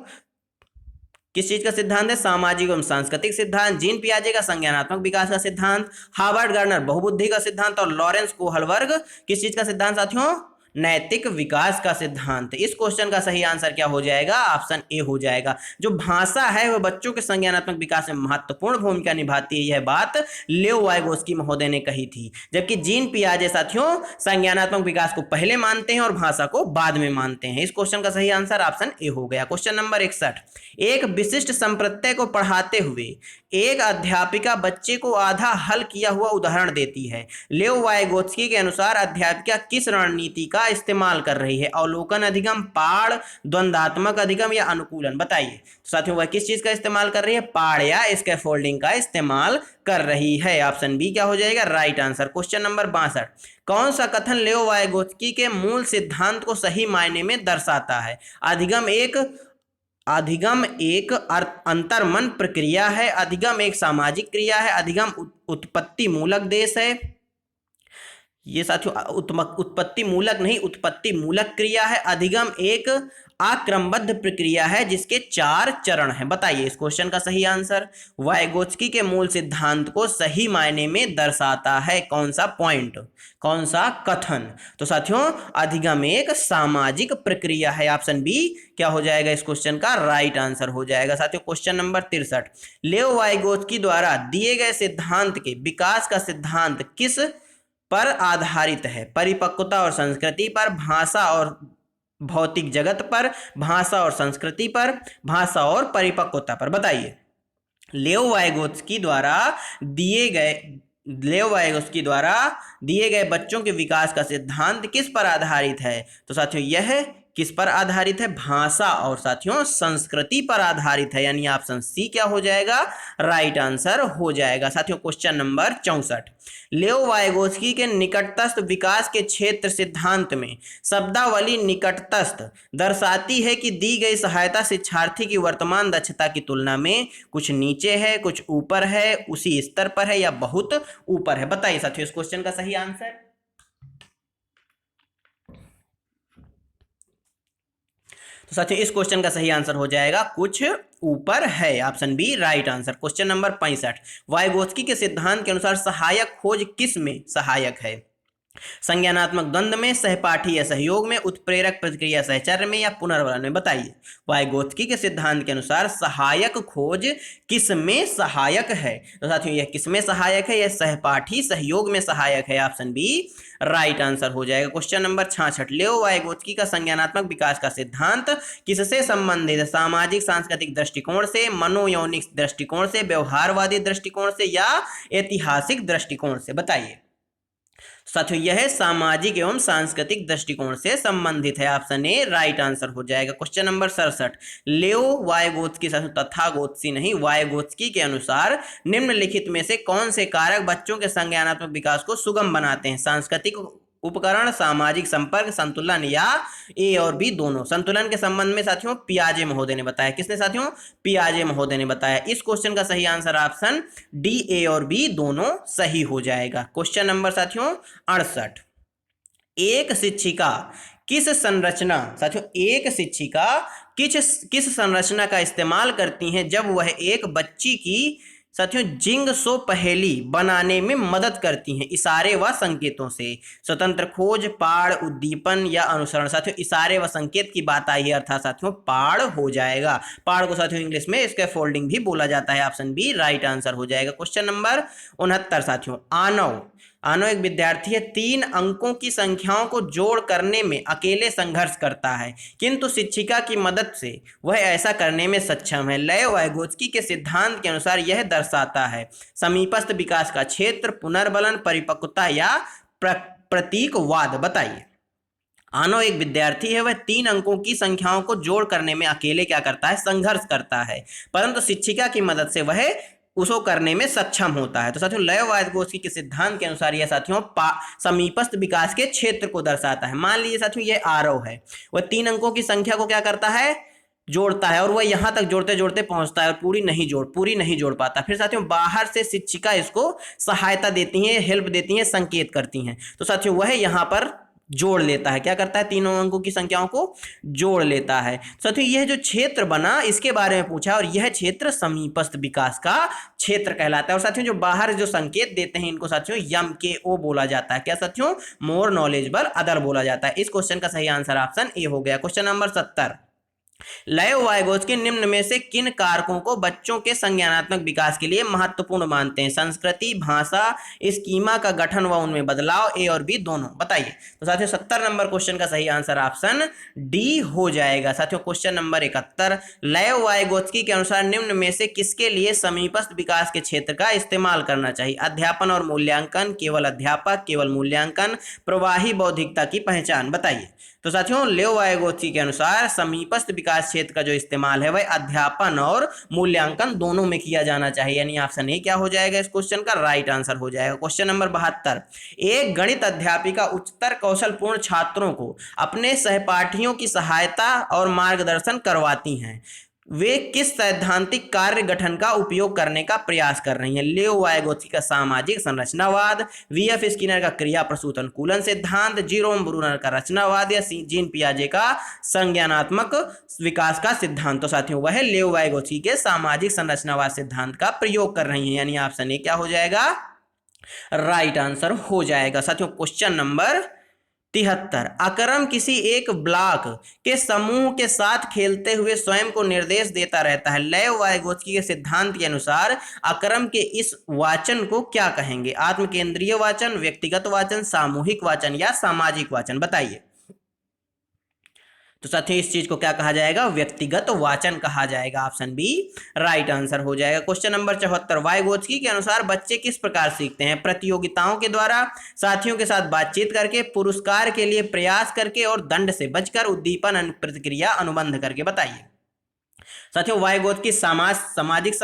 किस चीज का सिद्धांत है? सामाजिक एवं सांस्कृतिक सिद्धांत। जीन पियाजे का संज्ञानात्मक विकास का सिद्धांत। हार्बर्ट गार्डनर बहुबुद्धि का सिद्धांत। और लॉरेंस कोहलबर्ग किस चीज का सिद्धांत साथियों? नैतिक विकास का सिद्धांत। इस क्वेश्चन का सही आंसर क्या हो जाएगा? ऑप्शन ए हो जाएगा। जो भाषा है वह बच्चों के संज्ञानात्मक विकास में महत्वपूर्ण भूमिका निभाती है, यह बात लेओ वाइगोत्स्की महोदय ने कही थी। जबकि जीन पियाजे साथियों संज्ञानात्मक विकास को पहले मानते हैं और भाषा को बाद में मानते हैं। इस क्वेश्चन का सही आंसर ऑप्शन ए हो गया। क्वेश्चन नंबर 61, एक विशिष्ट संप्रत्यय को पढ़ाते हुए एक अध्यापिका बच्चे को आधा हल किया हुआ उदाहरण देती है। लेओ वाइगोत्स्की के अनुसार अध्यापिका किस रणनीति का इस्तेमाल कर रही है? अवलोकन अधिगम, पाड़, द्वंद्वात्मक अधिगम या अनुकूलन? बताइए। तो साथियों वह किस चीज का इस्तेमाल कर रही है? पाड़ या स्कैफोल्डिंग का इस्तेमाल कर रही है। ऑप्शन बी क्या हो जाएगा? Right answer. क्वेश्चन नंबर 62, कौन सा कथन लेओ वाइगोत्स्की के मूल सिद्धांत को सही मायने में दर्शाता है? अधिगम एक अंतर्मन प्रक्रिया है। अधिगम एक सामाजिक क्रिया है। अधिगम उत्पत्ति मूलक देश है। ये साथियों उत्पत्ति मूलक नहीं, उत्पत्ति मूलक क्रिया है। अधिगम एक आक्रमबद्ध प्रक्रिया है जिसके 4 चरण हैं। बताइए इस क्वेश्चन का सही आंसर। वाइगोत्स्की के मूल सिद्धांत को सही मायने में दर्शाता है कौन सा पॉइंट, कौन सा कथन? तो साथियों अधिगम एक सामाजिक प्रक्रिया है। ऑप्शन बी क्या हो जाएगा इस क्वेश्चन का? राइट आंसर हो जाएगा। साथियों क्वेश्चन नंबर 63, लेओ वाइगोत्स्की द्वारा दिए गए सिद्धांत के विकास का सिद्धांत किस पर आधारित है? परिपक्वता और संस्कृति पर, भाषा और भौतिक जगत पर, भाषा और संस्कृति पर, भाषा और परिपक्वता पर? बताइए। लेओ वाइगोत्स्की द्वारा दिए गए बच्चों के विकास का सिद्धांत किस पर आधारित है? तो साथियों यह किस पर आधारित है? भाषा और साथियों संस्कृति पर आधारित है, यानी ऑप्शन सी क्या हो जाएगा? राइट आंसर हो जाएगा। साथियों क्वेश्चन नंबर 64, लेओ वाइगोत्स्की के निकटस्थ विकास के क्षेत्र सिद्धांत में शब्दावली निकटस्थ दर्शाती है कि दी गई सहायता शिक्षार्थी की वर्तमान दक्षता की तुलना में कुछ नीचे है, कुछ ऊपर है, उसी स्तर पर है या बहुत ऊपर है? बताइए साथियों इस क्वेश्चन का सही आंसर। तो साथियों इस क्वेश्चन का सही आंसर हो जाएगा कुछ ऊपर है। Option B right answer. Question number 65, Vygotsky के सिद्धांत के अनुसार सहायक खोज किस में सहायक है? संज्ञानात्मक द्वंद्व में, सहपाठी या सहयोग में, उत्प्रेरक प्रतिक्रिया सहचर्य में या पुनर्वलन में। बताइए। वाइगोत्स्की के सिद्धांत के अनुसार सहायक खोज किस में सहायक है? तो साथियों यह किस में सहायक है? यह सहपाठी सहयोग में सहायक है। ऑप्शन बी राइट आंसर हो जाएगा। क्वेश्चन नंबर 66, लेओ वाइगोत्स्की का संज्ञानात्मक विकास का सिद्धांत किससे संबंधित है? सामाजिक सांस्कृतिक दृष्टिकोण से, मनोयौनिक दृष्टिकोण से, व्यवहारवादी दृष्टिकोण से या ऐतिहासिक दृष्टिकोण से? बताइए। साथियों यह सामाजिक एवं सांस्कृतिक दृष्टिकोण से संबंधित है। ऑप्शन ए राइट आंसर हो जाएगा। क्वेश्चन नंबर 67, लेओ वाइगोत्स्की, तथागोत्स्की नहीं, वाइगोत्स्की के अनुसार निम्नलिखित में से कौन से कारक बच्चों के संज्ञानात्मक विकास को सुगम बनाते हैं? सांस्कृतिक उपकरण, सामाजिक संपर्क, संतुलन या ए और बी दोनों? संतुलन के संबंध में साथियों पियाजे महोदय ने बताया। किसने साथियों? पियाजे महोदय ने बताया। इस क्वेश्चन का सही आंसर ऑप्शन डी ए और बी दोनों सही हो जाएगा। क्वेश्चन नंबर साथियों 68, एक शिक्षिका किस संरचना, साथियों एक शिक्षिका किस संरचना का इस्तेमाल करती हैं जब वह एक बच्ची की साथियों जिंगसो पहेली बनाने में मदद करती हैं? इशारे व संकेतों से, स्वतंत्र खोज, पाड़, उद्दीपन या अनुसरण? साथियों इशारे व संकेत की बात आई है, अर्थात साथियों पाड़ हो जाएगा। पाड़ को साथियों इंग्लिश में स्कैफोल्डिंग भी बोला जाता है। ऑप्शन बी राइट आंसर हो जाएगा। क्वेश्चन नंबर 69 साथियों, आनो एक विद्यार्थी है, 3 अंकों की संख्याओं को जोड़ करने में अकेले संघर्ष करता है, किंतु शिक्षिका की मदद से वह ऐसा करने में सक्षम है। लेओ वाइगोत्स्की के सिद्धांत के अनुसार यह दर्शाता है समीपस्थ विकास का क्षेत्र, पुनर्बलन, परिपक्वता या प्रतीकवाद? बताइए। आनो एक विद्यार्थी है, वह 3 अंकों की संख्याओं को जोड़ करने में अकेले क्या करता है? संघर्ष करता है, परंतु शिक्षिका की मदद से वह उसको करने में सक्षम होता है। तो साथियों लेओ वाइगोत्स्की के सिद्धांत के अनुसार यह साथियों समीपस्थ विकास के क्षेत्र को दर्शाता है। मान लीजिए साथियों ये आरव है, वह 3 अंकों की संख्या को क्या करता है? जोड़ता है, और वह यहां तक जोड़ते जोड़ते पहुंचता है और पूरी नहीं जोड़ पाता। फिर साथियों बाहर से शिक्षिका इसको सहायता देती है, हेल्प देती है, संकेत करती हैं, तो साथियों वह यहाँ पर जोड़ लेता है। क्या करता है? 3 अंकों की संख्याओं को जोड़ लेता है। साथियों यह जो क्षेत्र बना इसके बारे में पूछा, और यह क्षेत्र समीपस्थ विकास का क्षेत्र कहलाता है। और साथियों जो बाहर जो संकेत देते हैं इनको साथियों यम के ओ बोला जाता है। क्या साथियों? मोर नॉलेजेबल अदर बोला जाता है। इस क्वेश्चन का सही आंसर ऑप्शन ए हो गया। क्वेश्चन नंबर 70, लेओ वाइगोत्स्की निम्न में से किन कारकों को बच्चों के संज्ञानात्मक विकास के लिए महत्वपूर्ण मानते हैं? संस्कृति, भाषा, स्कीमा का गठन व उनमें बदलाव, ए और बी दोनों? बताइए। तो साथियों 70 नंबर क्वेश्चन का सही आंसर ऑप्शन डी हो जाएगा। साथियों क्वेश्चन नंबर 71, लेओ वाइगोत्स्की के अनुसार निम्न में से किसके लिए समीपस्थ विकास के क्षेत्र का इस्तेमाल करना चाहिए? अध्यापन और मूल्यांकन, केवल अध्यापक, केवल मूल्यांकन, प्रवाही बौद्धिकता की पहचान? बताइए। तो साथियों लेओ वाइगोत्स्की के अनुसार समीपस्थ विकास क्षेत्र का जो इस्तेमाल है वह अध्यापन और मूल्यांकन दोनों में किया जाना चाहिए, यानी ऑप्शन ए क्या हो जाएगा इस क्वेश्चन का? राइट आंसर हो जाएगा। क्वेश्चन नंबर 72, एक गणित अध्यापिका उच्चतर कौशलपूर्ण छात्रों को अपने सहपाठियों की सहायता और मार्गदर्शन करवाती हैं, वे किस सैद्धांतिक कार्य गठन का उपयोग करने का प्रयास कर रही हैं? लेओ वाइगोत्स्की का सामाजिक संरचनावाद, वीएफ स्किनर का क्रिया प्रसूत अनुकूलन सिद्धांत, जीरोम ब्रूनर का रचनावाद या जीन पियाजे का संज्ञानात्मक विकास का सिद्धांत? तो साथियों वह लेओ वाइगोत्स्की के सामाजिक संरचनावाद सिद्धांत का प्रयोग कर रही हैं, यानी ऑप्शन ए क्या हो जाएगा? राइट आंसर हो जाएगा। साथियों क्वेश्चन नंबर 73, अकरम किसी एक ब्लॉक के समूह के साथ खेलते हुए स्वयं को निर्देश देता रहता है। लेओ वाइगोत्स्की के सिद्धांत के अनुसार अकरम के इस वाचन को क्या कहेंगे? आत्मकेंद्रीय वाचन, व्यक्तिगत वाचन, सामूहिक वाचन या सामाजिक वाचन? बताइए। तो साथियों इस चीज को क्या कहा जाएगा? व्यक्तिगत वाचन कहा जाएगा। ऑप्शन बी राइट आंसर हो जाएगा। क्वेश्चन नंबर 74, वाइगोत्स्की के अनुसार बच्चे किस प्रकार सीखते हैं? प्रतियोगिताओं के द्वारा, साथियों के साथ बातचीत करके, पुरस्कार के लिए प्रयास करके और दंड से बचकर, उद्दीपन, प्रतिक्रिया, अनुबंध करके? बताइए। साथियों वाइगोत्स्की सामाजिक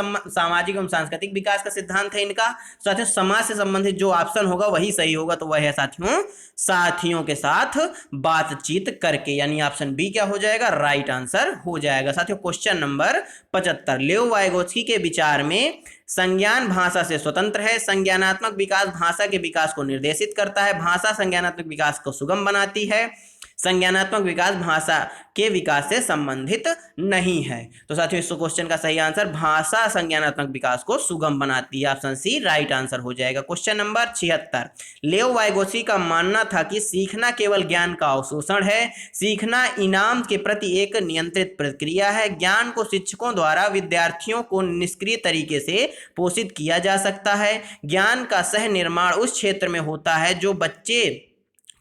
एवं सांस्कृतिक विकास का सिद्धांत है इनका। साथियों समाज से संबंधित जो ऑप्शन होगा वही सही होगा, तो वह है साथियों साथियों के साथ बातचीत करके, यानी ऑप्शन बी क्या हो जाएगा? राइट आंसर हो जाएगा। साथियों क्वेश्चन नंबर 75, लेओ वाइगोत्स्की के विचार में संज्ञान भाषा से स्वतंत्र है। संज्ञानात्मक विकास भाषा के विकास को निर्देशित करता है। भाषा संज्ञानात्मक विकास को सुगम बनाती है। संज्ञानात्मक विकास भाषा के विकास से संबंधित नहीं है। तो साथियों इस क्वेश्चन का सही आंसर भाषा संज्ञानात्मक विकास को सुगम बनाती है, ऑप्शन सी राइट आंसर हो जाएगा। क्वेश्चन नंबर 76, लेओ वाइगोत्स्की का मानना था कि सीखना केवल ज्ञान का अवशोषण है, सीखना इनाम के प्रति एक नियंत्रित प्रक्रिया है, ज्ञान को शिक्षकों द्वारा विद्यार्थियों को निष्क्रिय तरीके से पोषित किया जा सकता है, ज्ञान का सह निर्माण उस क्षेत्र में होता है जो बच्चे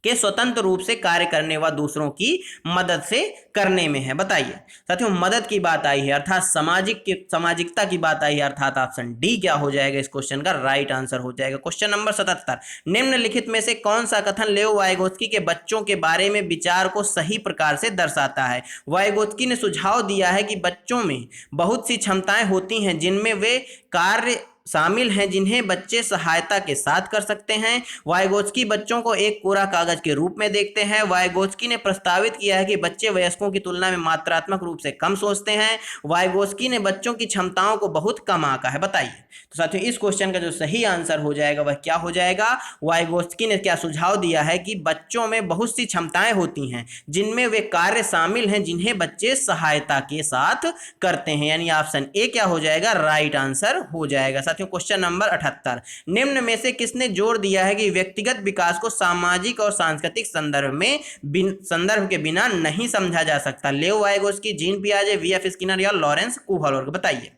के स्वतंत्र रूप से कार्य करने व दूसरों की मदद से करने में है। बताइए साथियों, मदद की बात आई है अर्थात सामाजिकता की बात आई है, अर्थात ऑप्शन डी क्या हो जाएगा इस क्वेश्चन का राइट आंसर हो जाएगा। क्वेश्चन नंबर 77, निम्नलिखित में से कौन सा कथन लेओ वाइगोत्स्की के बच्चों के बारे में विचार को सही प्रकार से दर्शाता है? वाइगोत्स्की ने सुझाव दिया है कि बच्चों में बहुत सी क्षमताएं होती हैं जिनमें वे कार्य शामिल हैं जिन्हें बच्चे सहायता के साथ कर सकते हैं। वाइगोत्स्की बच्चों को एक कोरा कागज के रूप में देखते हैं। वाइगोत्स्की ने प्रस्तावित किया है कि बच्चे वयस्कों की तुलना में मात्रात्मक रूप से कम सोचते हैं। वाइगोत्स्की ने बच्चों की क्षमताओं को बहुत कम आंका है। बताइए तो साथियों इस क्वेश्चन का जो सही आंसर हो जाएगा वह क्या हो जाएगा? वाइगोत्स्की ने क्या सुझाव दिया है कि बच्चों में बहुत सी क्षमताएं होती हैं जिनमें वे कार्य शामिल हैं जिन्हें बच्चे सहायता के साथ करते हैं, यानी ऑप्शन ए क्या हो जाएगा राइट आंसर हो जाएगा। साथियों क्वेश्चन नंबर 78, निम्न में से किसने जोर दिया है कि व्यक्तिगत विकास को सामाजिक और सांस्कृतिक संदर्भ के बिना नहीं समझा जा सकता? लेओ वाइगोत्स्की, जीन पियाजे, वी.एफ. स्किनर या लॉरेंस कुहलवर्ग? बताइए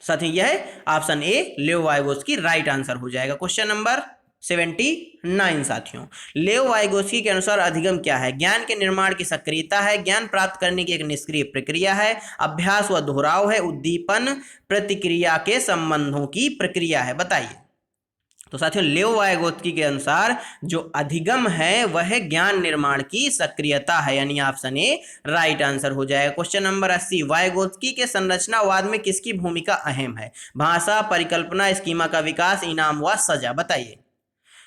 साथियों यह ऑप्शन ए लेओ वाइगोत्स्की राइट आंसर हो जाएगा। क्वेश्चन नंबर 79 साथियों, लेओ वाइगोत्स्की के अनुसार अधिगम क्या है? ज्ञान के निर्माण की सक्रियता है, ज्ञान प्राप्त करने की एक निष्क्रिय प्रक्रिया है, अभ्यास व दोहराव है, उद्दीपन प्रतिक्रिया के संबंधों की प्रक्रिया है। बताइए तो साथियों लेओ वाइगोत्स्की के अनुसार जो अधिगम है वह ज्ञान निर्माण की सक्रियता है, यानी ऑप्शन ए राइट आंसर हो जाएगा। क्वेश्चन नंबर 80, वाइगोत्स्की के संरचनावाद में किसकी भूमिका अहम है? भाषा, परिकल्पना, स्कीमा का विकास, इनाम व सजा? बताइए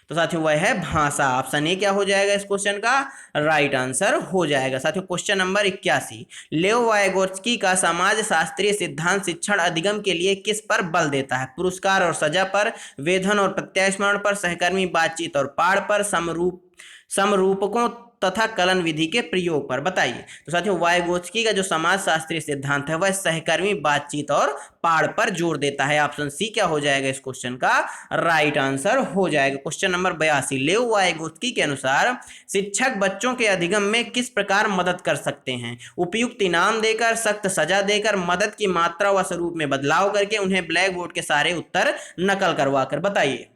तो साथियों वह है भाषा, ऑप्शन ए क्या हो जाएगा इस क्वेश्चन का राइट आंसर हो जाएगा। साथियों क्वेश्चन नंबर 81, लेओ वाइगोत्स्की का समाज शास्त्रीय सिद्धांत शिक्षण अधिगम के लिए किस पर बल देता है? पुरस्कार और सजा पर, वेधन और प्रत्यास्मरण पर, सहकर्मी बातचीत और पाठ पर, समरूपकों तथा कलन विधि के प्रयोग पर? बताइए तो साथियों वाइगोत्स्की का जो समाज शास्त्रीय सिद्धांत है वह सहकर्मी बातचीत और पाठ पर जोर देता है। ऑप्शन सी क्या हो जाएगा इस क्वेश्चन का राइट आंसर हो जाएगा। क्वेश्चन नंबर 82, लेओ वाइगोत्स्की के अनुसार शिक्षक बच्चों के अधिगम में किस प्रकार मदद कर सकते हैं? उपयुक्त इनाम देकर, सख्त सजा देकर, मदद की मात्रा व स्वरूप में बदलाव करके, उन्हें ब्लैक बोर्ड के सारे उत्तर नकल करवा कर? बताइए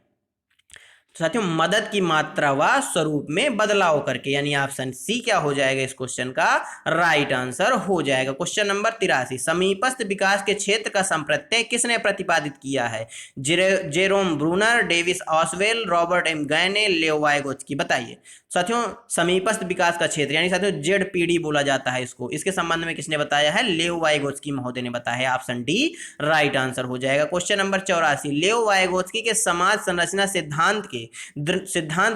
तो साथियों मदद की मात्रा व स्वरूप में बदलाव करके, यानी ऑप्शन सी क्या हो जाएगा इस क्वेश्चन का राइट आंसर हो जाएगा। क्वेश्चन नंबर 83, समीपस्थ विकास के क्षेत्र का संप्रत्यय किसने प्रतिपादित किया है? Jerome Bruner, David Ausubel, Robert M Gagne, Leo Vygotsky? बताइए साथियों समीपस्थ विकास का क्षेत्र यानी साथियों जेडपीडी बोला जाता है इसको, इसके संबंध में किसने बताया है? लेओ वाइगोत्स्की महोदय ने बताया है। ऑप्शन डी राइट आंसर हो जाएगा। क्वेश्चन नंबर 84, लेओ वाइगोत्स्की के समाज संरचना सिद्धांत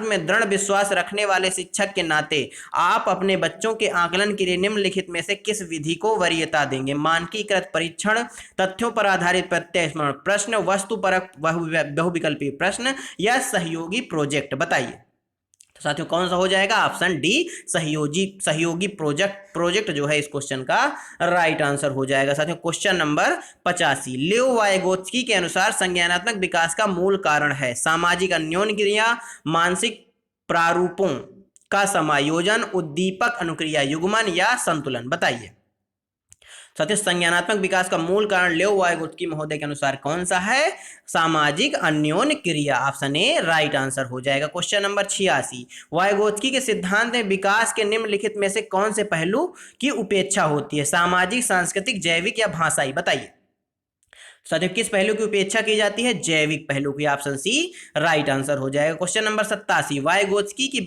में दृढ़ विश्वास रखने वाले शिक्षक के नाते आप अपने बच्चों के आकलन के लिए निम्नलिखित में से किस विधि को वरीयता देंगे? मानकीकृत परीक्षण, तथ्यों पर आधारित प्रत्यास्मरण प्रश्न, वस्तुपरक बहुविकल्पी प्रश्न या सहयोगी प्रोजेक्ट? बताइए तो साथियों कौन सा हो जाएगा? ऑप्शन डी सहयोगी प्रोजेक्ट जो है इस क्वेश्चन का राइट आंसर हो जाएगा। साथियों क्वेश्चन नंबर 85, लेओ वाइगोत्स्की के अनुसार संज्ञानात्मक विकास का मूल कारण है सामाजिक अन्योन्य, मानसिक प्रारूपों का समायोजन, उद्दीपक अनुक्रिया युग्मन या संतुलन? बताइए साथियों संज्ञानात्मक विकास का मूल कारण लेओ वाइगोत्स्की महोदय के अनुसार कौन सा है? सामाजिक अन्योन्य क्रिया, ऑप्शन ए राइट आंसर हो जाएगा। क्वेश्चन नंबर 86, वाइगोत्स्की के सिद्धांत में विकास के निम्नलिखित में से कौन से पहलू की उपेक्षा होती है? सामाजिक, सांस्कृतिक, जैविक या भाषाई? बताइए साथियों किस पहलू की उपेक्षा की जाती है? जैविक पहलू की, ऑप्शन सी राइट आंसर हो जाएगा। क्वेश्चन नंबर 87, वाइगोत्स्की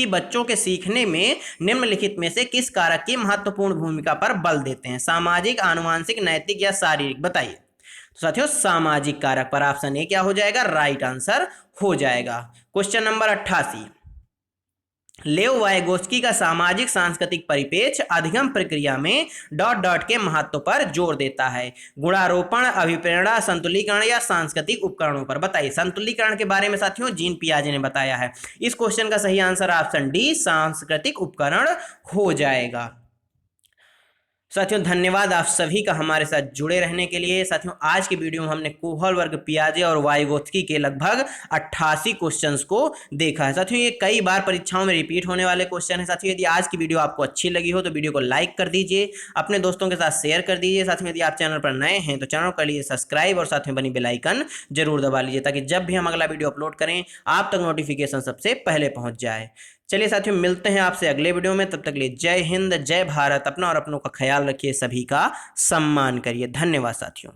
बच्चों के सीखने में निम्नलिखित में से किस कारक की महत्वपूर्ण भूमिका पर बल देते हैं? सामाजिक, आनुवंशिक, नैतिक या शारीरिक? बताइए तो साथियों सामाजिक कारक पर ऑप्शन ए क्या हो जाएगा राइट आंसर हो जाएगा। क्वेश्चन नंबर 88, लेव वाइगोत्स्की का सामाजिक सांस्कृतिक परिपेक्ष अधिगम प्रक्रिया में डॉट डॉट के महत्व पर जोर देता है। गुणारोपण, अभिप्रेरणा, संतुलीकरण या सांस्कृतिक उपकरणों पर। बताइए संतुलीकरण के बारे में साथियों जीन पियाजे ने बताया है। इस क्वेश्चन का सही आंसर ऑप्शन डी सांस्कृतिक उपकरण हो जाएगा। साथियों धन्यवाद आप सभी का हमारे साथ जुड़े रहने के लिए। साथियों आज की वीडियो में हमने कोहलबर्ग, पियाजे और वाइगोत्स्की के लगभग 88 क्वेश्चंस को देखा है। साथियों ये कई बार परीक्षाओं में रिपीट होने वाले क्वेश्चन है। साथियों यदि आज की वीडियो आपको अच्छी लगी हो तो वीडियो को लाइक कर दीजिए, अपने दोस्तों के साथ शेयर कर दीजिए। साथियों यदि आप चैनल पर नए हैं तो चैनल कर लीजिए सब्सक्राइब और साथ में बनी बेल आइकन जरूर दबा लीजिए, ताकि जब भी हम अगला वीडियो अपलोड करें आप तक नोटिफिकेशन सबसे पहले पहुंच जाए। चलिए साथियों मिलते हैं आपसे अगले वीडियो में, तब तक के लिए जय हिंद, जय भारत। अपना और अपनों का ख्याल रखिए, सभी का सम्मान करिए। धन्यवाद साथियों।